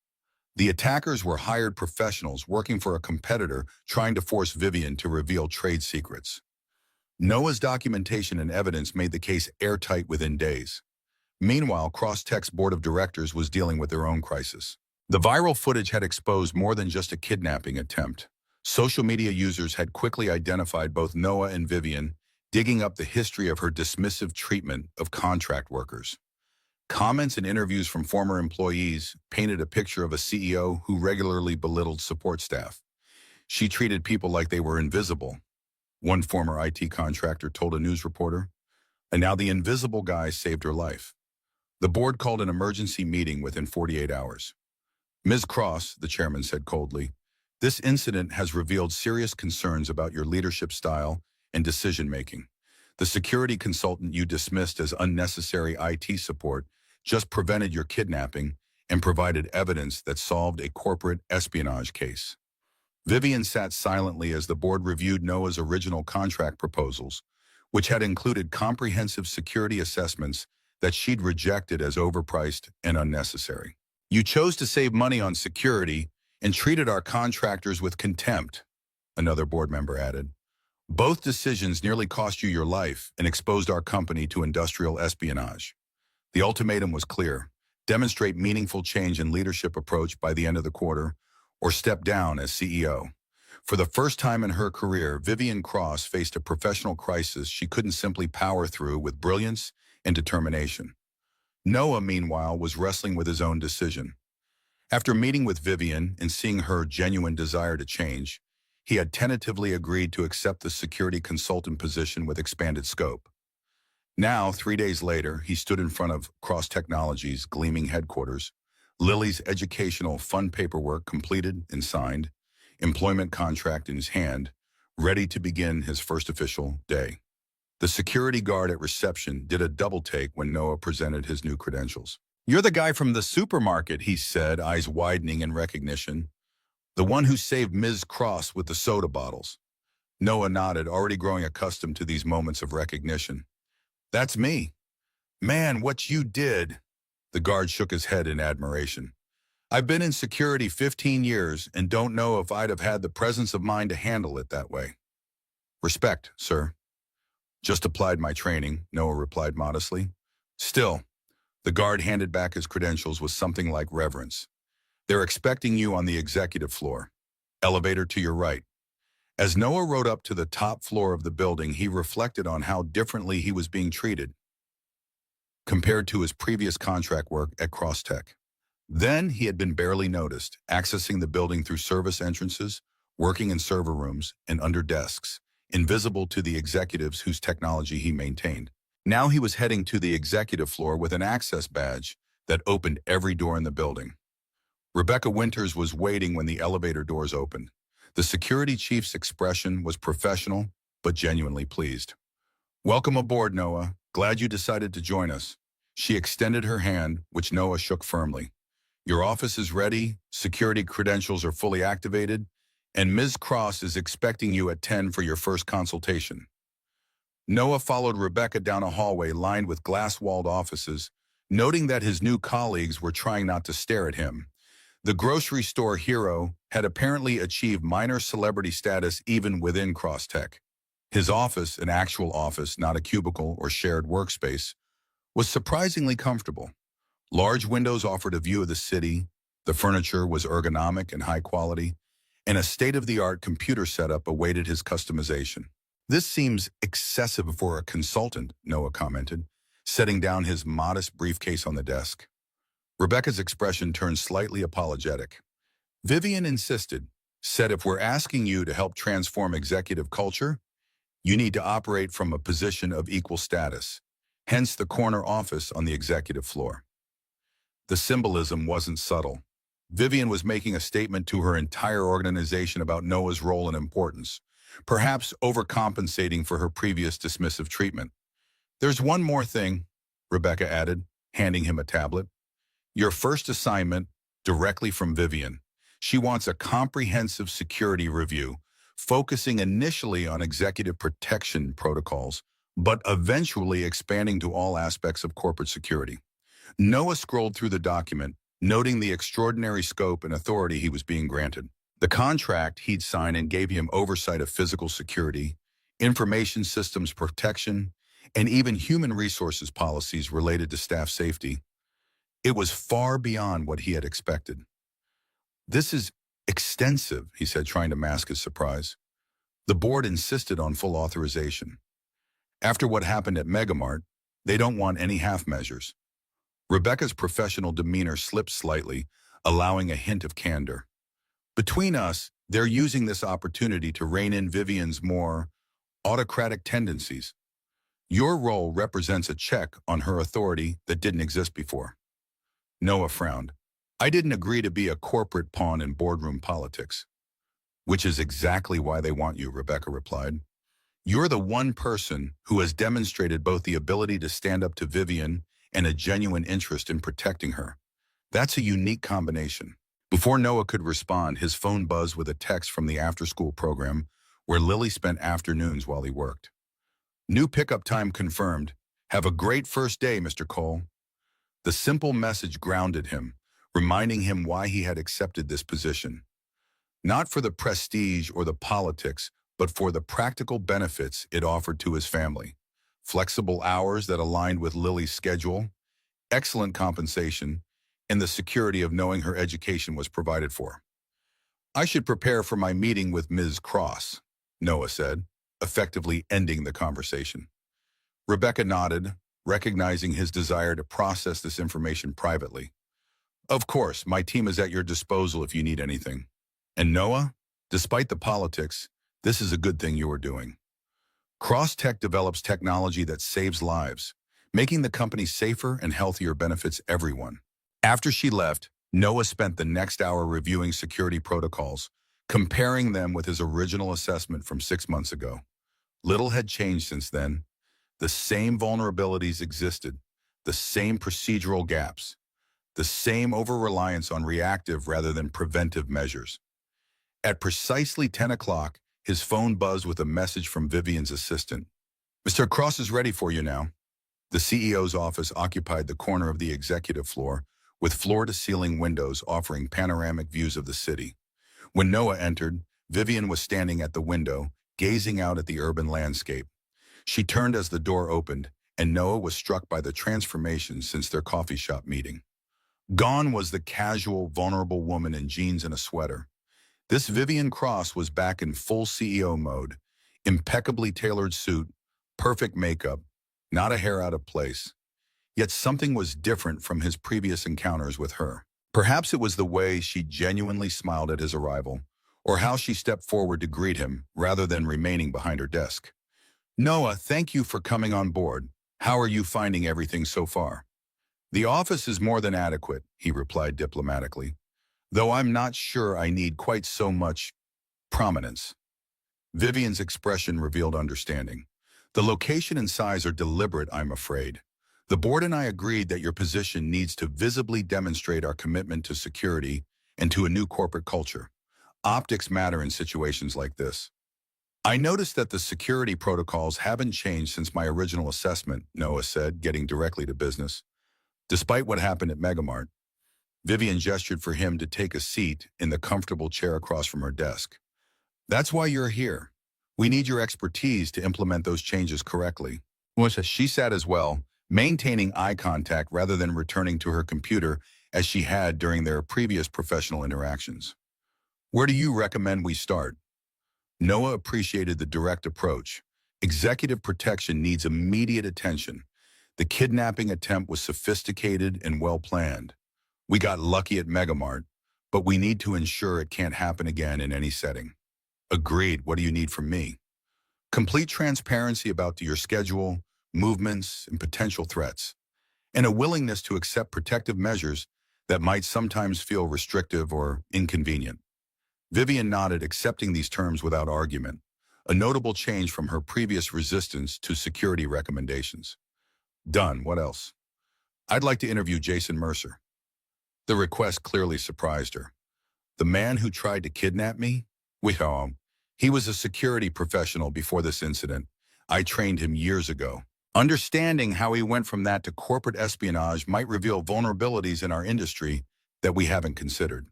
The attackers were hired professionals working for a competitor trying to force Vivian to reveal trade secrets. Noah's documentation and evidence made the case airtight within days. Meanwhile, Crosstech's board of directors was dealing with their own crisis. The viral footage had exposed more than just a kidnapping attempt. Social media users had quickly identified both Noah and Vivian, digging up the history of her dismissive treatment of contract workers. Comments and interviews from former employees painted a picture of a CEO who regularly belittled support staff. She treated people like they were invisible, one former IT contractor told a news reporter, and now the invisible guy saved her life. The board called an emergency meeting within 48 hours. Ms. Cross, the chairman said coldly, this incident has revealed serious concerns about your leadership style and decision-making. The security consultant you dismissed as unnecessary IT support just prevented your kidnapping and provided evidence that solved a corporate espionage case. Vivian sat silently as the board reviewed Noah's original contract proposals, which had included comprehensive security assessments that she'd rejected as overpriced and unnecessary. You chose to save money on security and treated our contractors with contempt, another board member added. Both decisions nearly cost you your life and exposed our company to industrial espionage. The ultimatum was clear: demonstrate meaningful change in leadership approach by the end of the quarter, or step down as CEO. For the first time in her career, Vivian Cross faced a professional crisis she couldn't simply power through with brilliance and determination. Noah, meanwhile, was wrestling with his own decision. After meeting with Vivian and seeing her genuine desire to change, he had tentatively agreed to accept the security consultant position with expanded scope. Now, 3 days later, he stood in front of Cross Technologies' gleaming headquarters, Lily's educational fund paperwork completed and signed, employment contract in his hand, ready to begin his first official day. The security guard at reception did a double take when Noah presented his new credentials. "You're the guy from the supermarket," he said, eyes widening in recognition. "The one who saved Ms. Cross with the soda bottles." Noah nodded, already growing accustomed to these moments of recognition. "That's me." "Man, what you did." The guard shook his head in admiration. "I've been in security 15 years and don't know if I'd have had the presence of mind to handle it that way." "Respect, sir." "Just applied my training," Noah replied modestly. "Still," the guard handed back his credentials with something like reverence. "They're expecting you on the executive floor. Elevator to your right." As Noah rode up to the top floor of the building, he reflected on how differently he was being treated compared to his previous contract work at Crosstech. Then he had been barely noticed, accessing the building through service entrances, working in server rooms, and under desks, invisible to the executives whose technology he maintained. Now he was heading to the executive floor with an access badge that opened every door in the building. Rebecca Winters was waiting when the elevator doors opened. The security chief's expression was professional, but genuinely pleased. "Welcome aboard, Noah. Glad you decided to join us." She extended her hand, which Noah shook firmly. "Your office is ready, security credentials are fully activated, and Ms. Cross is expecting you at 10 for your first consultation." Noah followed Rebecca down a hallway lined with glass-walled offices, noting that his new colleagues were trying not to stare at him. The grocery store hero had apparently achieved minor celebrity status even within Crosstech. His office, an actual office, not a cubicle or shared workspace, was surprisingly comfortable. Large windows offered a view of the city, the furniture was ergonomic and high quality, and a state-of-the-art computer setup awaited his customization. "This seems excessive for a consultant," Noah commented, setting down his modest briefcase on the desk. Rebecca's expression turned slightly apologetic. "Vivian insisted, said if we're asking you to help transform executive culture, you need to operate from a position of equal status, hence the corner office on the executive floor." The symbolism wasn't subtle. Vivian was making a statement to her entire organization about Noah's role and importance, perhaps overcompensating for her previous dismissive treatment. "There's one more thing," Rebecca added, handing him a tablet. "Your first assignment, directly from Vivian. She wants a comprehensive security review, focusing initially on executive protection protocols, but eventually expanding to all aspects of corporate security." Noah scrolled through the document, noting the extraordinary scope and authority he was being granted. The contract he'd signed and gave him oversight of physical security, information systems protection, and even human resources policies related to staff safety. It was far beyond what he had expected. "This is extensive," he said, trying to mask his surprise. The board insisted on full authorization. After what happened at Megamart, they don't want any half measures. Rebecca's professional demeanor slipped slightly, allowing a hint of candor. "Between us, they're using this opportunity to rein in Vivian's more autocratic tendencies. Your role represents a check on her authority that didn't exist before." Noah frowned. "I didn't agree to be a corporate pawn in boardroom politics." "Which is exactly why they want you," Rebecca replied. "You're the one person who has demonstrated both the ability to stand up to Vivian and a genuine interest in protecting her. That's a unique combination." Before Noah could respond, his phone buzzed with a text from the after-school program where Lily spent afternoons while he worked. New pickup time confirmed. Have a great first day, Mr. Cole. The simple message grounded him, reminding him why he had accepted this position. Not for the prestige or the politics, but for the practical benefits it offered to his family. Flexible hours that aligned with Lily's schedule, excellent compensation, and the security of knowing her education was provided for. I should prepare for my meeting with Ms. Cross, Noah said, effectively ending the conversation. Rebecca nodded, recognizing his desire to process this information privately. Of course, my team is at your disposal if you need anything. And Noah, despite the politics, this is a good thing you are doing. Cross-Tech develops technology that saves lives, making the company safer and healthier benefits everyone. After she left, Noah spent the next hour reviewing security protocols, comparing them with his original assessment from 6 months ago. Little had changed since then. The same vulnerabilities existed, the same procedural gaps, the same over-reliance on reactive rather than preventive measures. At precisely 10 o'clock, his phone buzzed with a message from Vivian's assistant. Mr. Cross is ready for you now. The CEO's office occupied the corner of the executive floor, with floor-to-ceiling windows offering panoramic views of the city. When Noah entered, Vivian was standing at the window, gazing out at the urban landscape. She turned as the door opened, and Noah was struck by the transformation since their coffee shop meeting. Gone was the casual, vulnerable woman in jeans and a sweater. This Vivian Cross was back in full CEO mode, impeccably tailored suit, perfect makeup, not a hair out of place. Yet something was different from his previous encounters with her. Perhaps it was the way she genuinely smiled at his arrival, or how she stepped forward to greet him rather than remaining behind her desk. Noah, thank you for coming on board. How are you finding everything so far? The office is more than adequate, he replied diplomatically, though I'm not sure I need quite so much prominence. Vivian's expression revealed understanding. The location and size are deliberate, I'm afraid. The board and I agreed that your position needs to visibly demonstrate our commitment to security and to a new corporate culture. Optics matter in situations like this. I noticed that the security protocols haven't changed since my original assessment, Noah said, getting directly to business. Despite what happened at Megamart, Vivian gestured for him to take a seat in the comfortable chair across from her desk. That's why you're here. We need your expertise to implement those changes correctly. She sat as well, maintaining eye contact rather than returning to her computer as she had during their previous professional interactions. Where do you recommend we start? Noah appreciated the direct approach. Executive protection needs immediate attention. The kidnapping attempt was sophisticated and well-planned. We got lucky at Megamart, but we need to ensure it can't happen again in any setting. Agreed. What do you need from me? Complete transparency about your schedule, movements, and potential threats, and a willingness to accept protective measures that might sometimes feel restrictive or inconvenient. Vivian nodded, accepting these terms without argument, a notable change from her previous resistance to security recommendations. Done. What else? I'd like to interview Jason Mercer. The request clearly surprised her. The man who tried to kidnap me? He was a security professional before this incident. I trained him years ago. Understanding how he went from that to corporate espionage might reveal vulnerabilities in our industry that we haven't considered.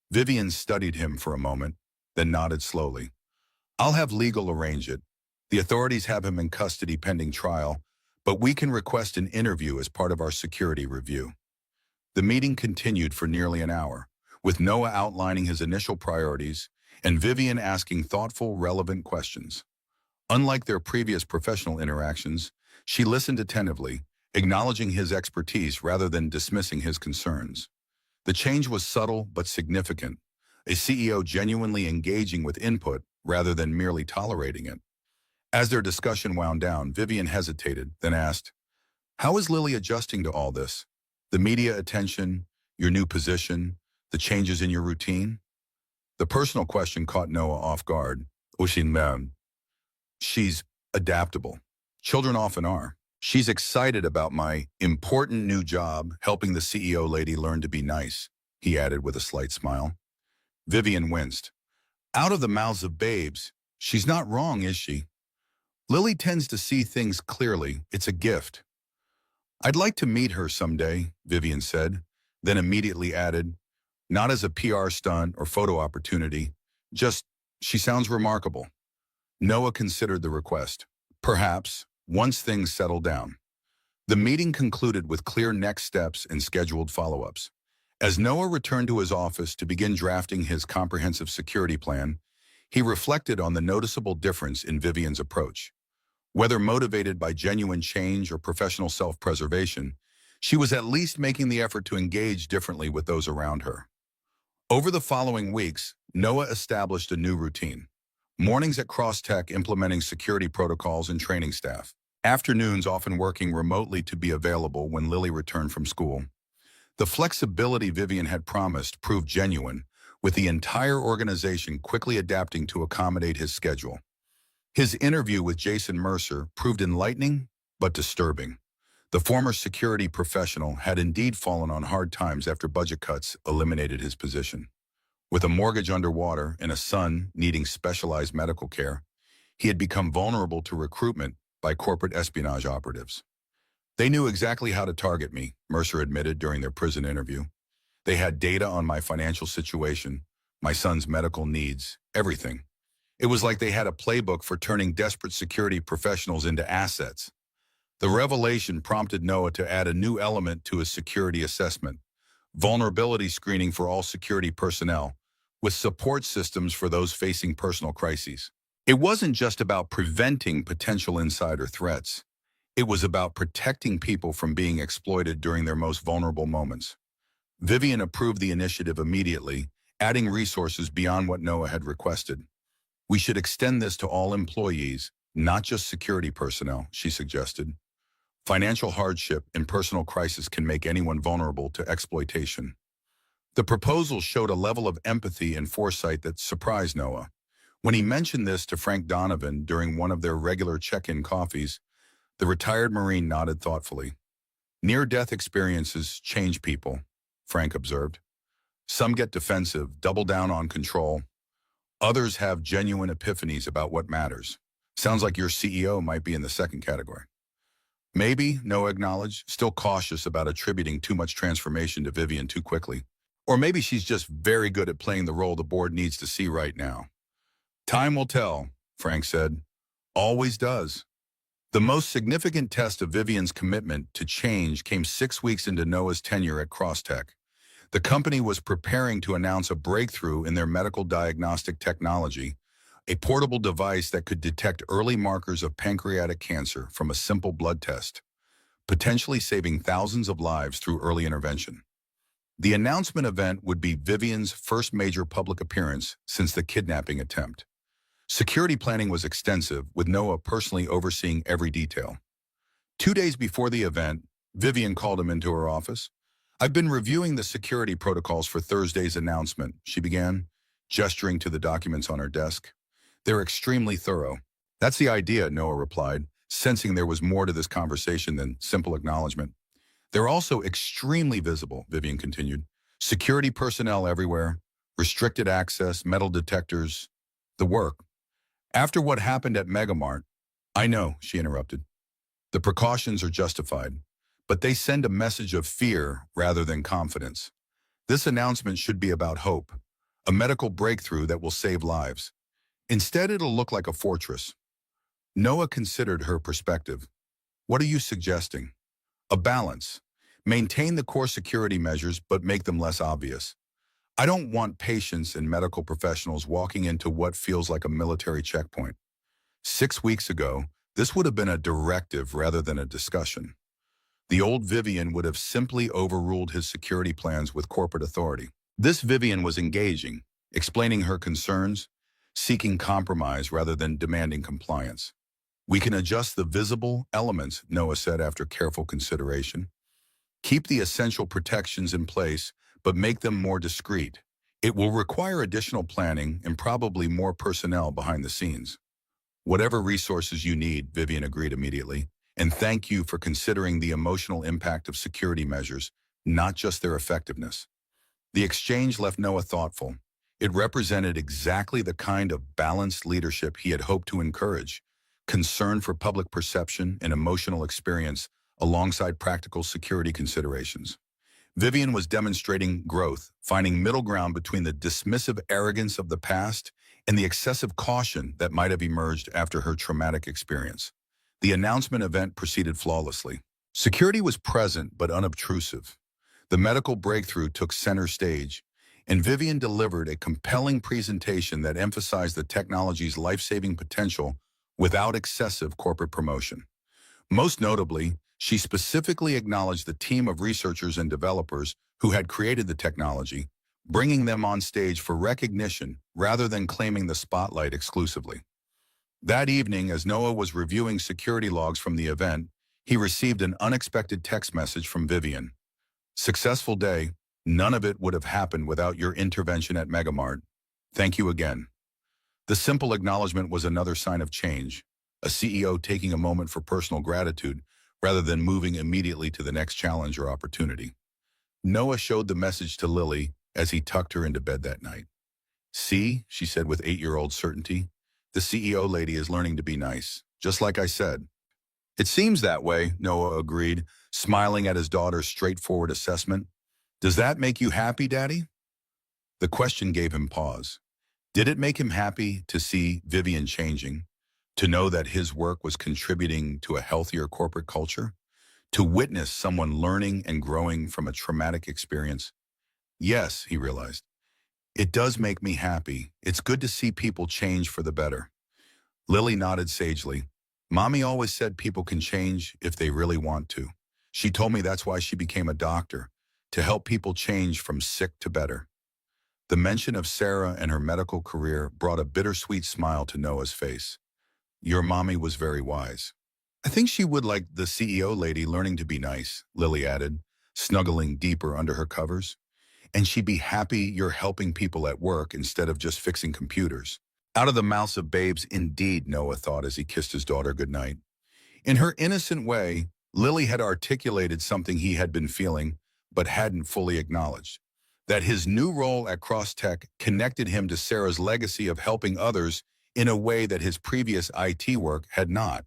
Vivian studied him for a moment, then nodded slowly. I'll have legal arrange it. The authorities have him in custody pending trial, but we can request an interview as part of our security review. The meeting continued for nearly an hour, with Noah outlining his initial priorities and Vivian asking thoughtful, relevant questions. Unlike their previous professional interactions, she listened attentively, acknowledging his expertise rather than dismissing his concerns. The change was subtle but significant, a CEO genuinely engaging with input rather than merely tolerating it. As their discussion wound down, Vivian hesitated, then asked, "How is Lily adjusting to all this? The media attention, your new position, the changes in your routine?" The personal question caught Noah off guard. She's adaptable. Children often are. She's excited about my important new job, helping the CEO lady learn to be nice, he added with a slight smile. Vivian winced. Out of the mouths of babes, she's not wrong, is she? Lily tends to see things clearly. It's a gift. I'd like to meet her someday, Vivian said, then immediately added, not as a PR stunt or photo opportunity, just, she sounds remarkable. Noah considered the request. Perhaps, once things settled down. The meeting concluded with clear next steps and scheduled follow-ups. As Noah returned to his office to begin drafting his comprehensive security plan, he reflected on the noticeable difference in Vivian's approach. Whether motivated by genuine change or professional self-preservation, she was at least making the effort to engage differently with those around her. Over the following weeks, Noah established a new routine. Mornings at Crosstech implementing security protocols and training staff. Afternoons often working remotely to be available when Lily returned from school. The flexibility Vivian had promised proved genuine, with the entire organization quickly adapting to accommodate his schedule. His interview with Jason Mercer proved enlightening but disturbing. The former security professional had indeed fallen on hard times after budget cuts eliminated his position. With a mortgage underwater and a son needing specialized medical care, he had become vulnerable to recruitment by corporate espionage operatives. They knew exactly how to target me, Mercer admitted during their prison interview. They had data on my financial situation, my son's medical needs, everything. It was like they had a playbook for turning desperate security professionals into assets. The revelation prompted Noah to add a new element to his security assessment: vulnerability screening for all security personnel, with support systems for those facing personal crises. It wasn't just about preventing potential insider threats. It was about protecting people from being exploited during their most vulnerable moments. Vivian approved the initiative immediately, adding resources beyond what Noah had requested. We should extend this to all employees, not just security personnel, she suggested. Financial hardship and personal crisis can make anyone vulnerable to exploitation. The proposal showed a level of empathy and foresight that surprised Noah. When he mentioned this to Frank Donovan during one of their regular check-in coffees, the retired Marine nodded thoughtfully. Near-death experiences change people, Frank observed. Some get defensive, double down on control. Others have genuine epiphanies about what matters. Sounds like your CEO might be in the second category. Maybe, Noah acknowledged, still cautious about attributing too much transformation to Vivian too quickly. Or maybe she's just very good at playing the role the board needs to see right now. Time will tell, Frank said. Always does. The most significant test of Vivian's commitment to change came 6 weeks into Noah's tenure at Crosstech. The company was preparing to announce a breakthrough in their medical diagnostic technology, a portable device that could detect early markers of pancreatic cancer from a simple blood test, potentially saving thousands of lives through early intervention. The announcement event would be Vivian's first major public appearance since the kidnapping attempt. Security planning was extensive, with Noah personally overseeing every detail. 2 days before the event, Vivian called him into her office. I've been reviewing the security protocols for Thursday's announcement, she began, gesturing to the documents on her desk. They're extremely thorough. That's the idea, Noah replied, sensing there was more to this conversation than simple acknowledgement. They're also extremely visible, Vivian continued. Security personnel everywhere, restricted access, metal detectors, the work. After what happened at Megamart, I know, she interrupted. The precautions are justified, but they send a message of fear rather than confidence. This announcement should be about hope, a medical breakthrough that will save lives. Instead, it'll look like a fortress. Noah considered her perspective. What are you suggesting? A balance. Maintain the core security measures, but make them less obvious. I don't want patients and medical professionals walking into what feels like a military checkpoint. 6 weeks ago, this would have been a directive rather than a discussion. The old Vivian would have simply overruled his security plans with corporate authority. This Vivian was engaging, explaining her concerns, seeking compromise rather than demanding compliance. We can adjust the visible elements, Noah said after careful consideration. Keep the essential protections in place, but make them more discreet. It will require additional planning and probably more personnel behind the scenes. Whatever resources you need, Vivian agreed immediately. And thank you for considering the emotional impact of security measures, not just their effectiveness. The exchange left Noah thoughtful. It represented exactly the kind of balanced leadership he had hoped to encourage, concern for public perception and emotional experience alongside practical security considerations. Vivian was demonstrating growth, finding middle ground between the dismissive arrogance of the past and the excessive caution that might have emerged after her traumatic experience. The announcement event proceeded flawlessly. Security was present but unobtrusive. The medical breakthrough took center stage, and Vivian delivered a compelling presentation that emphasized the technology's life-saving potential without excessive corporate promotion. Most notably, she specifically acknowledged the team of researchers and developers who had created the technology, bringing them on stage for recognition rather than claiming the spotlight exclusively. That evening, as Noah was reviewing security logs from the event, he received an unexpected text message from Vivian. "Successful day. None of it would have happened without your intervention at Megamart. Thank you again." The simple acknowledgement was another sign of change, a CEO taking a moment for personal gratitude rather than moving immediately to the next challenge or opportunity. Noah showed the message to Lily as he tucked her into bed that night. "See," she said with 8-year-old certainty, "the CEO lady is learning to be nice, just like I said." "It seems that way," Noah agreed, smiling at his daughter's straightforward assessment. "Does that make you happy, Daddy?" The question gave him pause. Did it make him happy to see Vivian changing, to know that his work was contributing to a healthier corporate culture, to witness someone learning and growing from a traumatic experience? Yes, he realized. It does make me happy. It's good to see people change for the better. Lily nodded sagely. Mommy always said people can change if they really want to. She told me that's why she became a doctor, to help people change from sick to better. The mention of Sarah and her medical career brought a bittersweet smile to Noah's face. Your mommy was very wise. I think she would like the CEO lady learning to be nice, Lily added, snuggling deeper under her covers. And she'd be happy you're helping people at work instead of just fixing computers. Out of the mouths of babes, indeed, Noah thought as he kissed his daughter goodnight. In her innocent way, Lily had articulated something he had been feeling, but hadn't fully acknowledged. That his new role at Crosstech connected him to Sarah's legacy of helping others in a way that his previous IT work had not.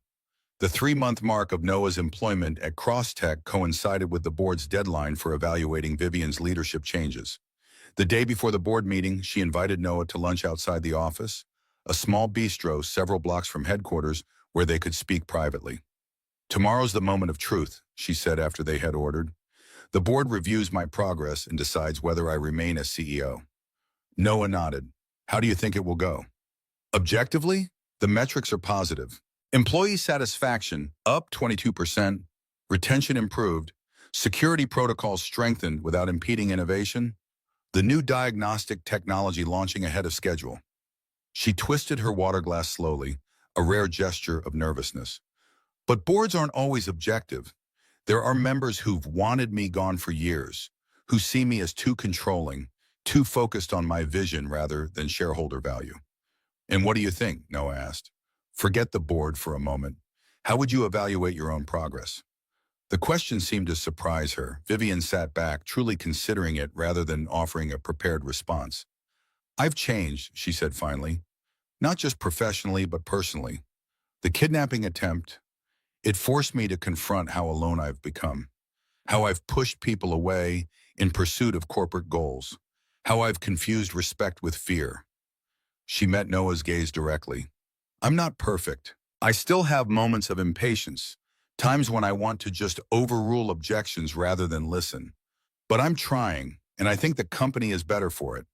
The 3-month mark of Noah's employment at Crosstech coincided with the board's deadline for evaluating Vivian's leadership changes. The day before the board meeting, she invited Noah to lunch outside the office, a small bistro several blocks from headquarters where they could speak privately. Tomorrow's the moment of truth, she said after they had ordered. The board reviews my progress and decides whether I remain as CEO. Noah nodded. How do you think it will go? Objectively, the metrics are positive. Employee satisfaction up 22%, retention improved, security protocols strengthened without impeding innovation, the new diagnostic technology launching ahead of schedule. She twisted her water glass slowly, a rare gesture of nervousness. But boards aren't always objective. There are members who've wanted me gone for years, who see me as too controlling, too focused on my vision rather than shareholder value. And what do you think? Noah asked. Forget the board for a moment. How would you evaluate your own progress? The question seemed to surprise her. Vivian sat back, truly considering it rather than offering a prepared response. I've changed, she said finally. Not just professionally, but personally. The kidnapping attempt, it forced me to confront how alone I've become, how I've pushed people away in pursuit of corporate goals, how I've confused respect with fear. She met Noah's gaze directly. I'm not perfect. I still have moments of impatience, times when I want to just overrule objections rather than listen. But I'm trying, and I think the company is better for it.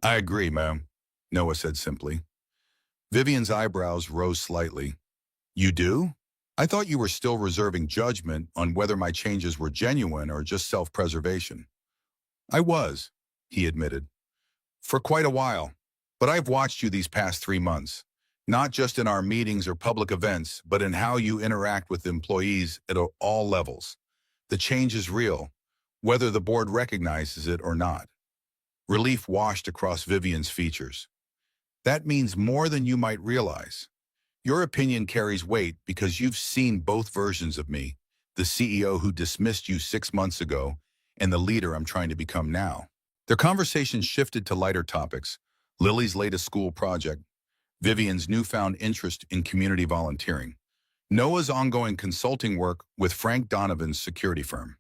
I agree, ma'am, Noah said simply. Vivian's eyebrows rose slightly. You do? I thought you were still reserving judgment on whether my changes were genuine or just self-preservation. I was, he admitted, for quite a while. But I've watched you these past 3 months, not just in our meetings or public events, but in how you interact with employees at all levels. The change is real, whether the board recognizes it or not. Relief washed across Vivian's features. That means more than you might realize. Your opinion carries weight because you've seen both versions of me, the CEO who dismissed you 6 months ago and the leader I'm trying to become now. Their conversation shifted to lighter topics, Lily's latest school project, Vivian's newfound interest in community volunteering, Noah's ongoing consulting work with Frank Donovan's security firm.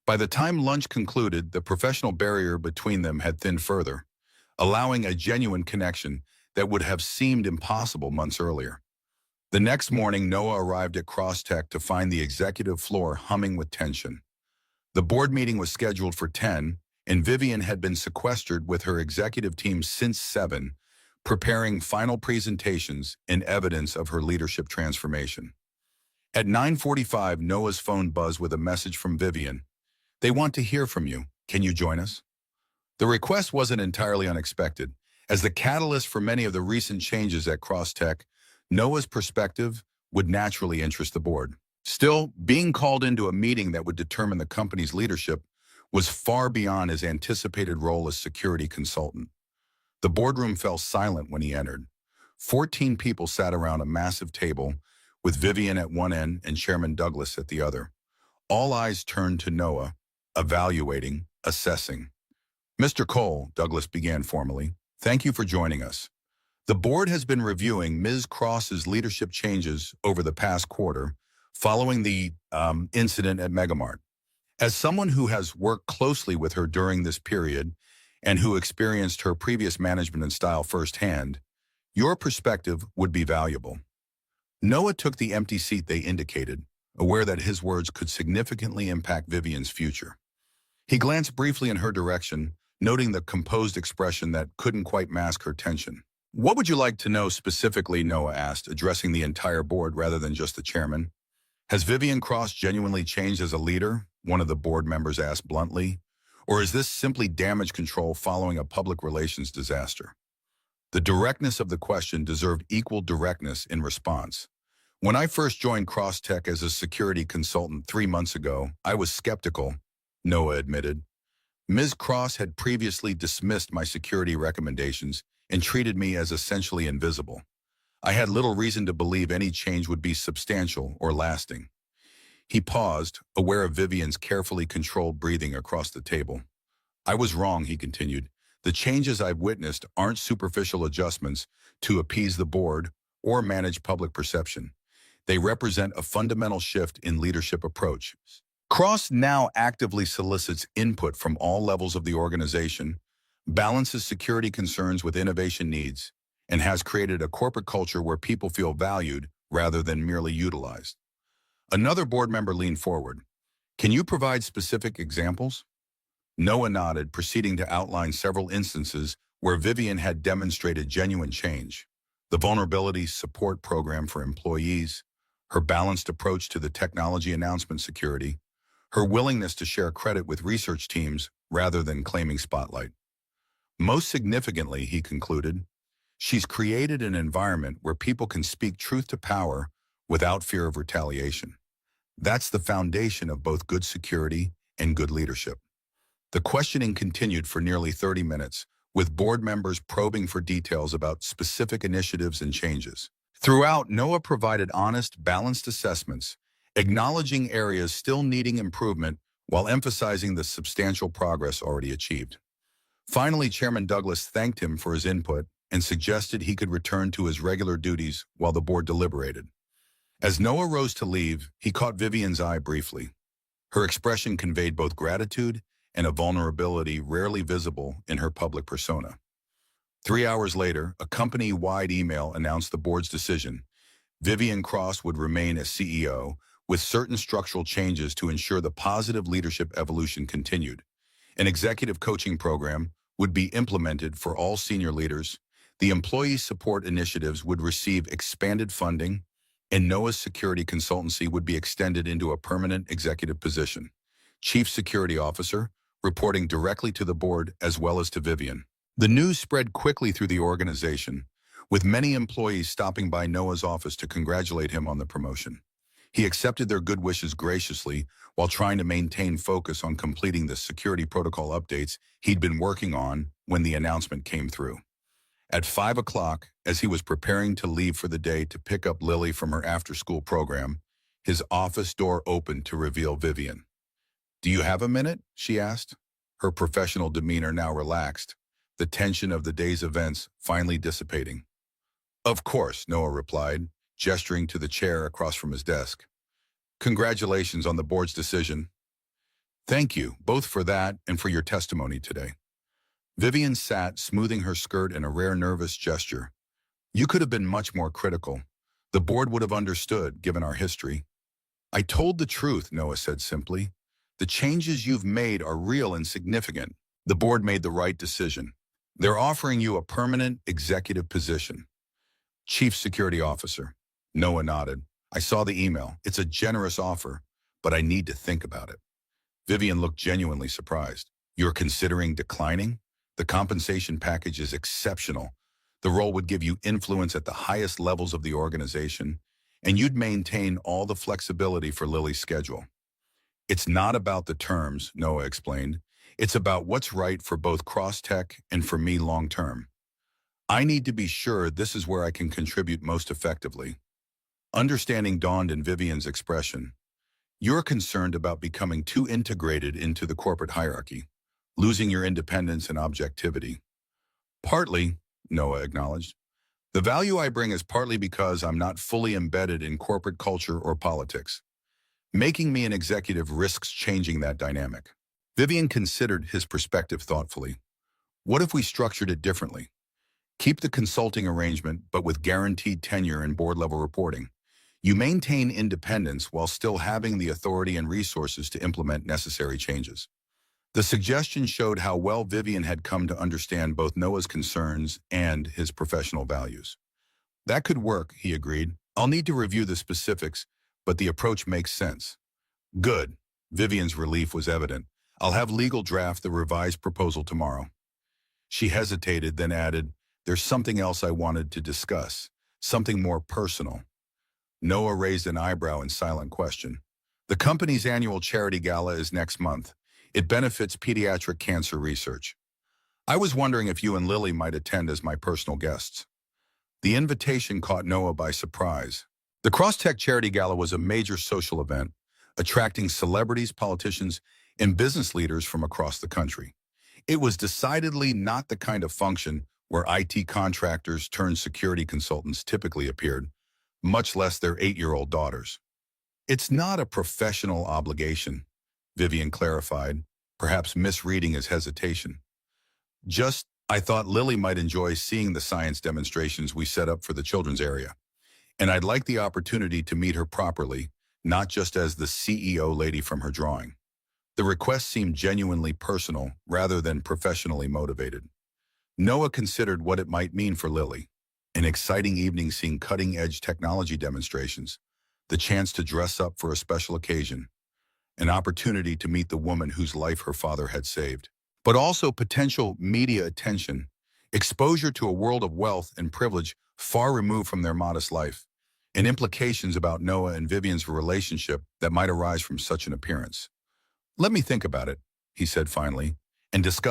By the time lunch concluded, the professional barrier between them had thinned further, allowing a genuine connection that would have seemed impossible months earlier. The next morning, Noah arrived at Crosstech to find the executive floor humming with tension. The board meeting was scheduled for 10, and Vivian had been sequestered with her executive team since 7, preparing final presentations in evidence of her leadership transformation. At 9:45, Noah's phone buzzed with a message from Vivian. "They want to hear from you. Can you join us?" The request wasn't entirely unexpected. As the catalyst for many of the recent changes at Crosstech, Noah's perspective would naturally interest the board. Still, being called into a meeting that would determine the company's leadership was far beyond his anticipated role as security consultant. The boardroom fell silent when he entered. 14 people sat around a massive table, with Vivian at one end and Chairman Douglas at the other. All eyes turned to Noah, evaluating, assessing. "Mr. Cole," Douglas began formally, "thank you for joining us. The board has been reviewing Ms. Cross's leadership changes over the past quarter, following the incident at Megamart. As someone who has worked closely with her during this period and who experienced her previous management and style firsthand, your perspective would be valuable." Noah took the empty seat they indicated, aware that his words could significantly impact Vivian's future. He glanced briefly in her direction, noting the composed expression that couldn't quite mask her tension. "What would you like to know specifically?" Noah asked, addressing the entire board rather than just the chairman. "Has Vivian Cross genuinely changed as a leader?" one of the board members asked bluntly. "Or is this simply damage control following a public relations disaster?" The directness of the question deserved equal directness in response. "When I first joined Crosstech as a security consultant 3 months ago, I was skeptical," Noah admitted. "Ms. Cross had previously dismissed my security recommendations and treated me as essentially invisible. I had little reason to believe any change would be substantial or lasting." He paused, aware of Vivian's carefully controlled breathing across the table. "I was wrong," he continued. "The changes I've witnessed aren't superficial adjustments to appease the board or manage public perception. They represent a fundamental shift in leadership approach. Cross now actively solicits input from all levels of the organization, balances security concerns with innovation needs, and has created a corporate culture where people feel valued rather than merely utilized." Another board member leaned forward. "Can you provide specific examples?" Noah nodded, proceeding to outline several instances where Vivian had demonstrated genuine change. The vulnerability support program for employees, her balanced approach to the technology announcement security, her willingness to share credit with research teams rather than claiming spotlight. Most significantly, he concluded, she's created an environment where people can speak truth to power without fear of retaliation. That's the foundation of both good security and good leadership. The questioning continued for nearly 30 minutes, with board members probing for details about specific initiatives and changes. Throughout, Noah provided honest, balanced assessments, acknowledging areas still needing improvement while emphasizing the substantial progress already achieved. Finally, Chairman Douglas thanked him for his input and suggested he could return to his regular duties while the board deliberated. As Noah rose to leave, he caught Vivian's eye briefly. Her expression conveyed both gratitude and a vulnerability rarely visible in her public persona. 3 hours later, a company-wide email announced the board's decision. Vivian Cross would remain as CEO, with certain structural changes to ensure the positive leadership evolution continued. An executive coaching program would be implemented for all senior leaders. The employee support initiatives would receive expanded funding, and Noah's security consultancy would be extended into a permanent executive position. Chief Security Officer, reporting directly to the board as well as to Vivian. The news spread quickly through the organization, with many employees stopping by Noah's office to congratulate him on the promotion. He accepted their good wishes graciously while trying to maintain focus on completing the security protocol updates he'd been working on when the announcement came through. At 5 o'clock, as he was preparing to leave for the day to pick up Lily from her after-school program, his office door opened to reveal Vivian. "Do you have a minute?" she asked, her professional demeanor now relaxed, the tension of the day's events finally dissipating. Of course, Noah replied, gesturing to the chair across from his desk. Congratulations on the board's decision. Thank you, both for that and for your testimony today. Vivian sat, smoothing her skirt in a rare nervous gesture. You could have been much more critical. The board would have understood, given our history. I told the truth, Noah said simply. The changes you've made are real and significant. The board made the right decision. They're offering you a permanent executive position. Chief Security Officer. Noah nodded. I saw the email. It's a generous offer, but I need to think about it. Vivian looked genuinely surprised. You're considering declining? The compensation package is exceptional. The role would give you influence at the highest levels of the organization, and you'd maintain all the flexibility for Lily's schedule. It's not about the terms, Noah explained. It's about what's right for both Crosstech and for me long-term. I need to be sure this is where I can contribute most effectively. Understanding dawned in Vivian's expression. You're concerned about becoming too integrated into the corporate hierarchy, losing your independence and objectivity. Partly, Noah acknowledged. The value I bring is partly because I'm not fully embedded in corporate culture or politics. Making me an executive risks changing that dynamic. Vivian considered his perspective thoughtfully. What if we structured it differently? Keep the consulting arrangement, but with guaranteed tenure and board-level reporting. You maintain independence while still having the authority and resources to implement necessary changes. The suggestion showed how well Vivian had come to understand both Noah's concerns and his professional values. That could work, he agreed. I'll need to review the specifics, but the approach makes sense. Good. Vivian's relief was evident. I'll have legal draft the revised proposal tomorrow. She hesitated, then added, there's something else I wanted to discuss, something more personal. Noah raised an eyebrow in silent question. The company's annual charity gala is next month. It benefits pediatric cancer research. I was wondering if you and Lily might attend as my personal guests. The invitation caught Noah by surprise. The Crosstech Charity Gala was a major social event, attracting celebrities, politicians, and business leaders from across the country. It was decidedly not the kind of function where IT contractors turned security consultants typically appeared, much less their 8-year-old daughters. It's not a professional obligation, Vivian clarified, perhaps misreading his hesitation. Just, I thought Lily might enjoy seeing the science demonstrations we set up for the children's area. And I'd like the opportunity to meet her properly, not just as the CEO lady from her drawing. The request seemed genuinely personal rather than professionally motivated. Noah considered what it might mean for Lily. An exciting evening seeing cutting-edge technology demonstrations, the chance to dress up for a special occasion, an opportunity to meet the woman whose life her father had saved, but also potential media attention, exposure to a world of wealth and privilege far removed from their modest life, and implications about Noah and Vivian's relationship that might arise from such an appearance. Let me think about it, he said finally, and discuss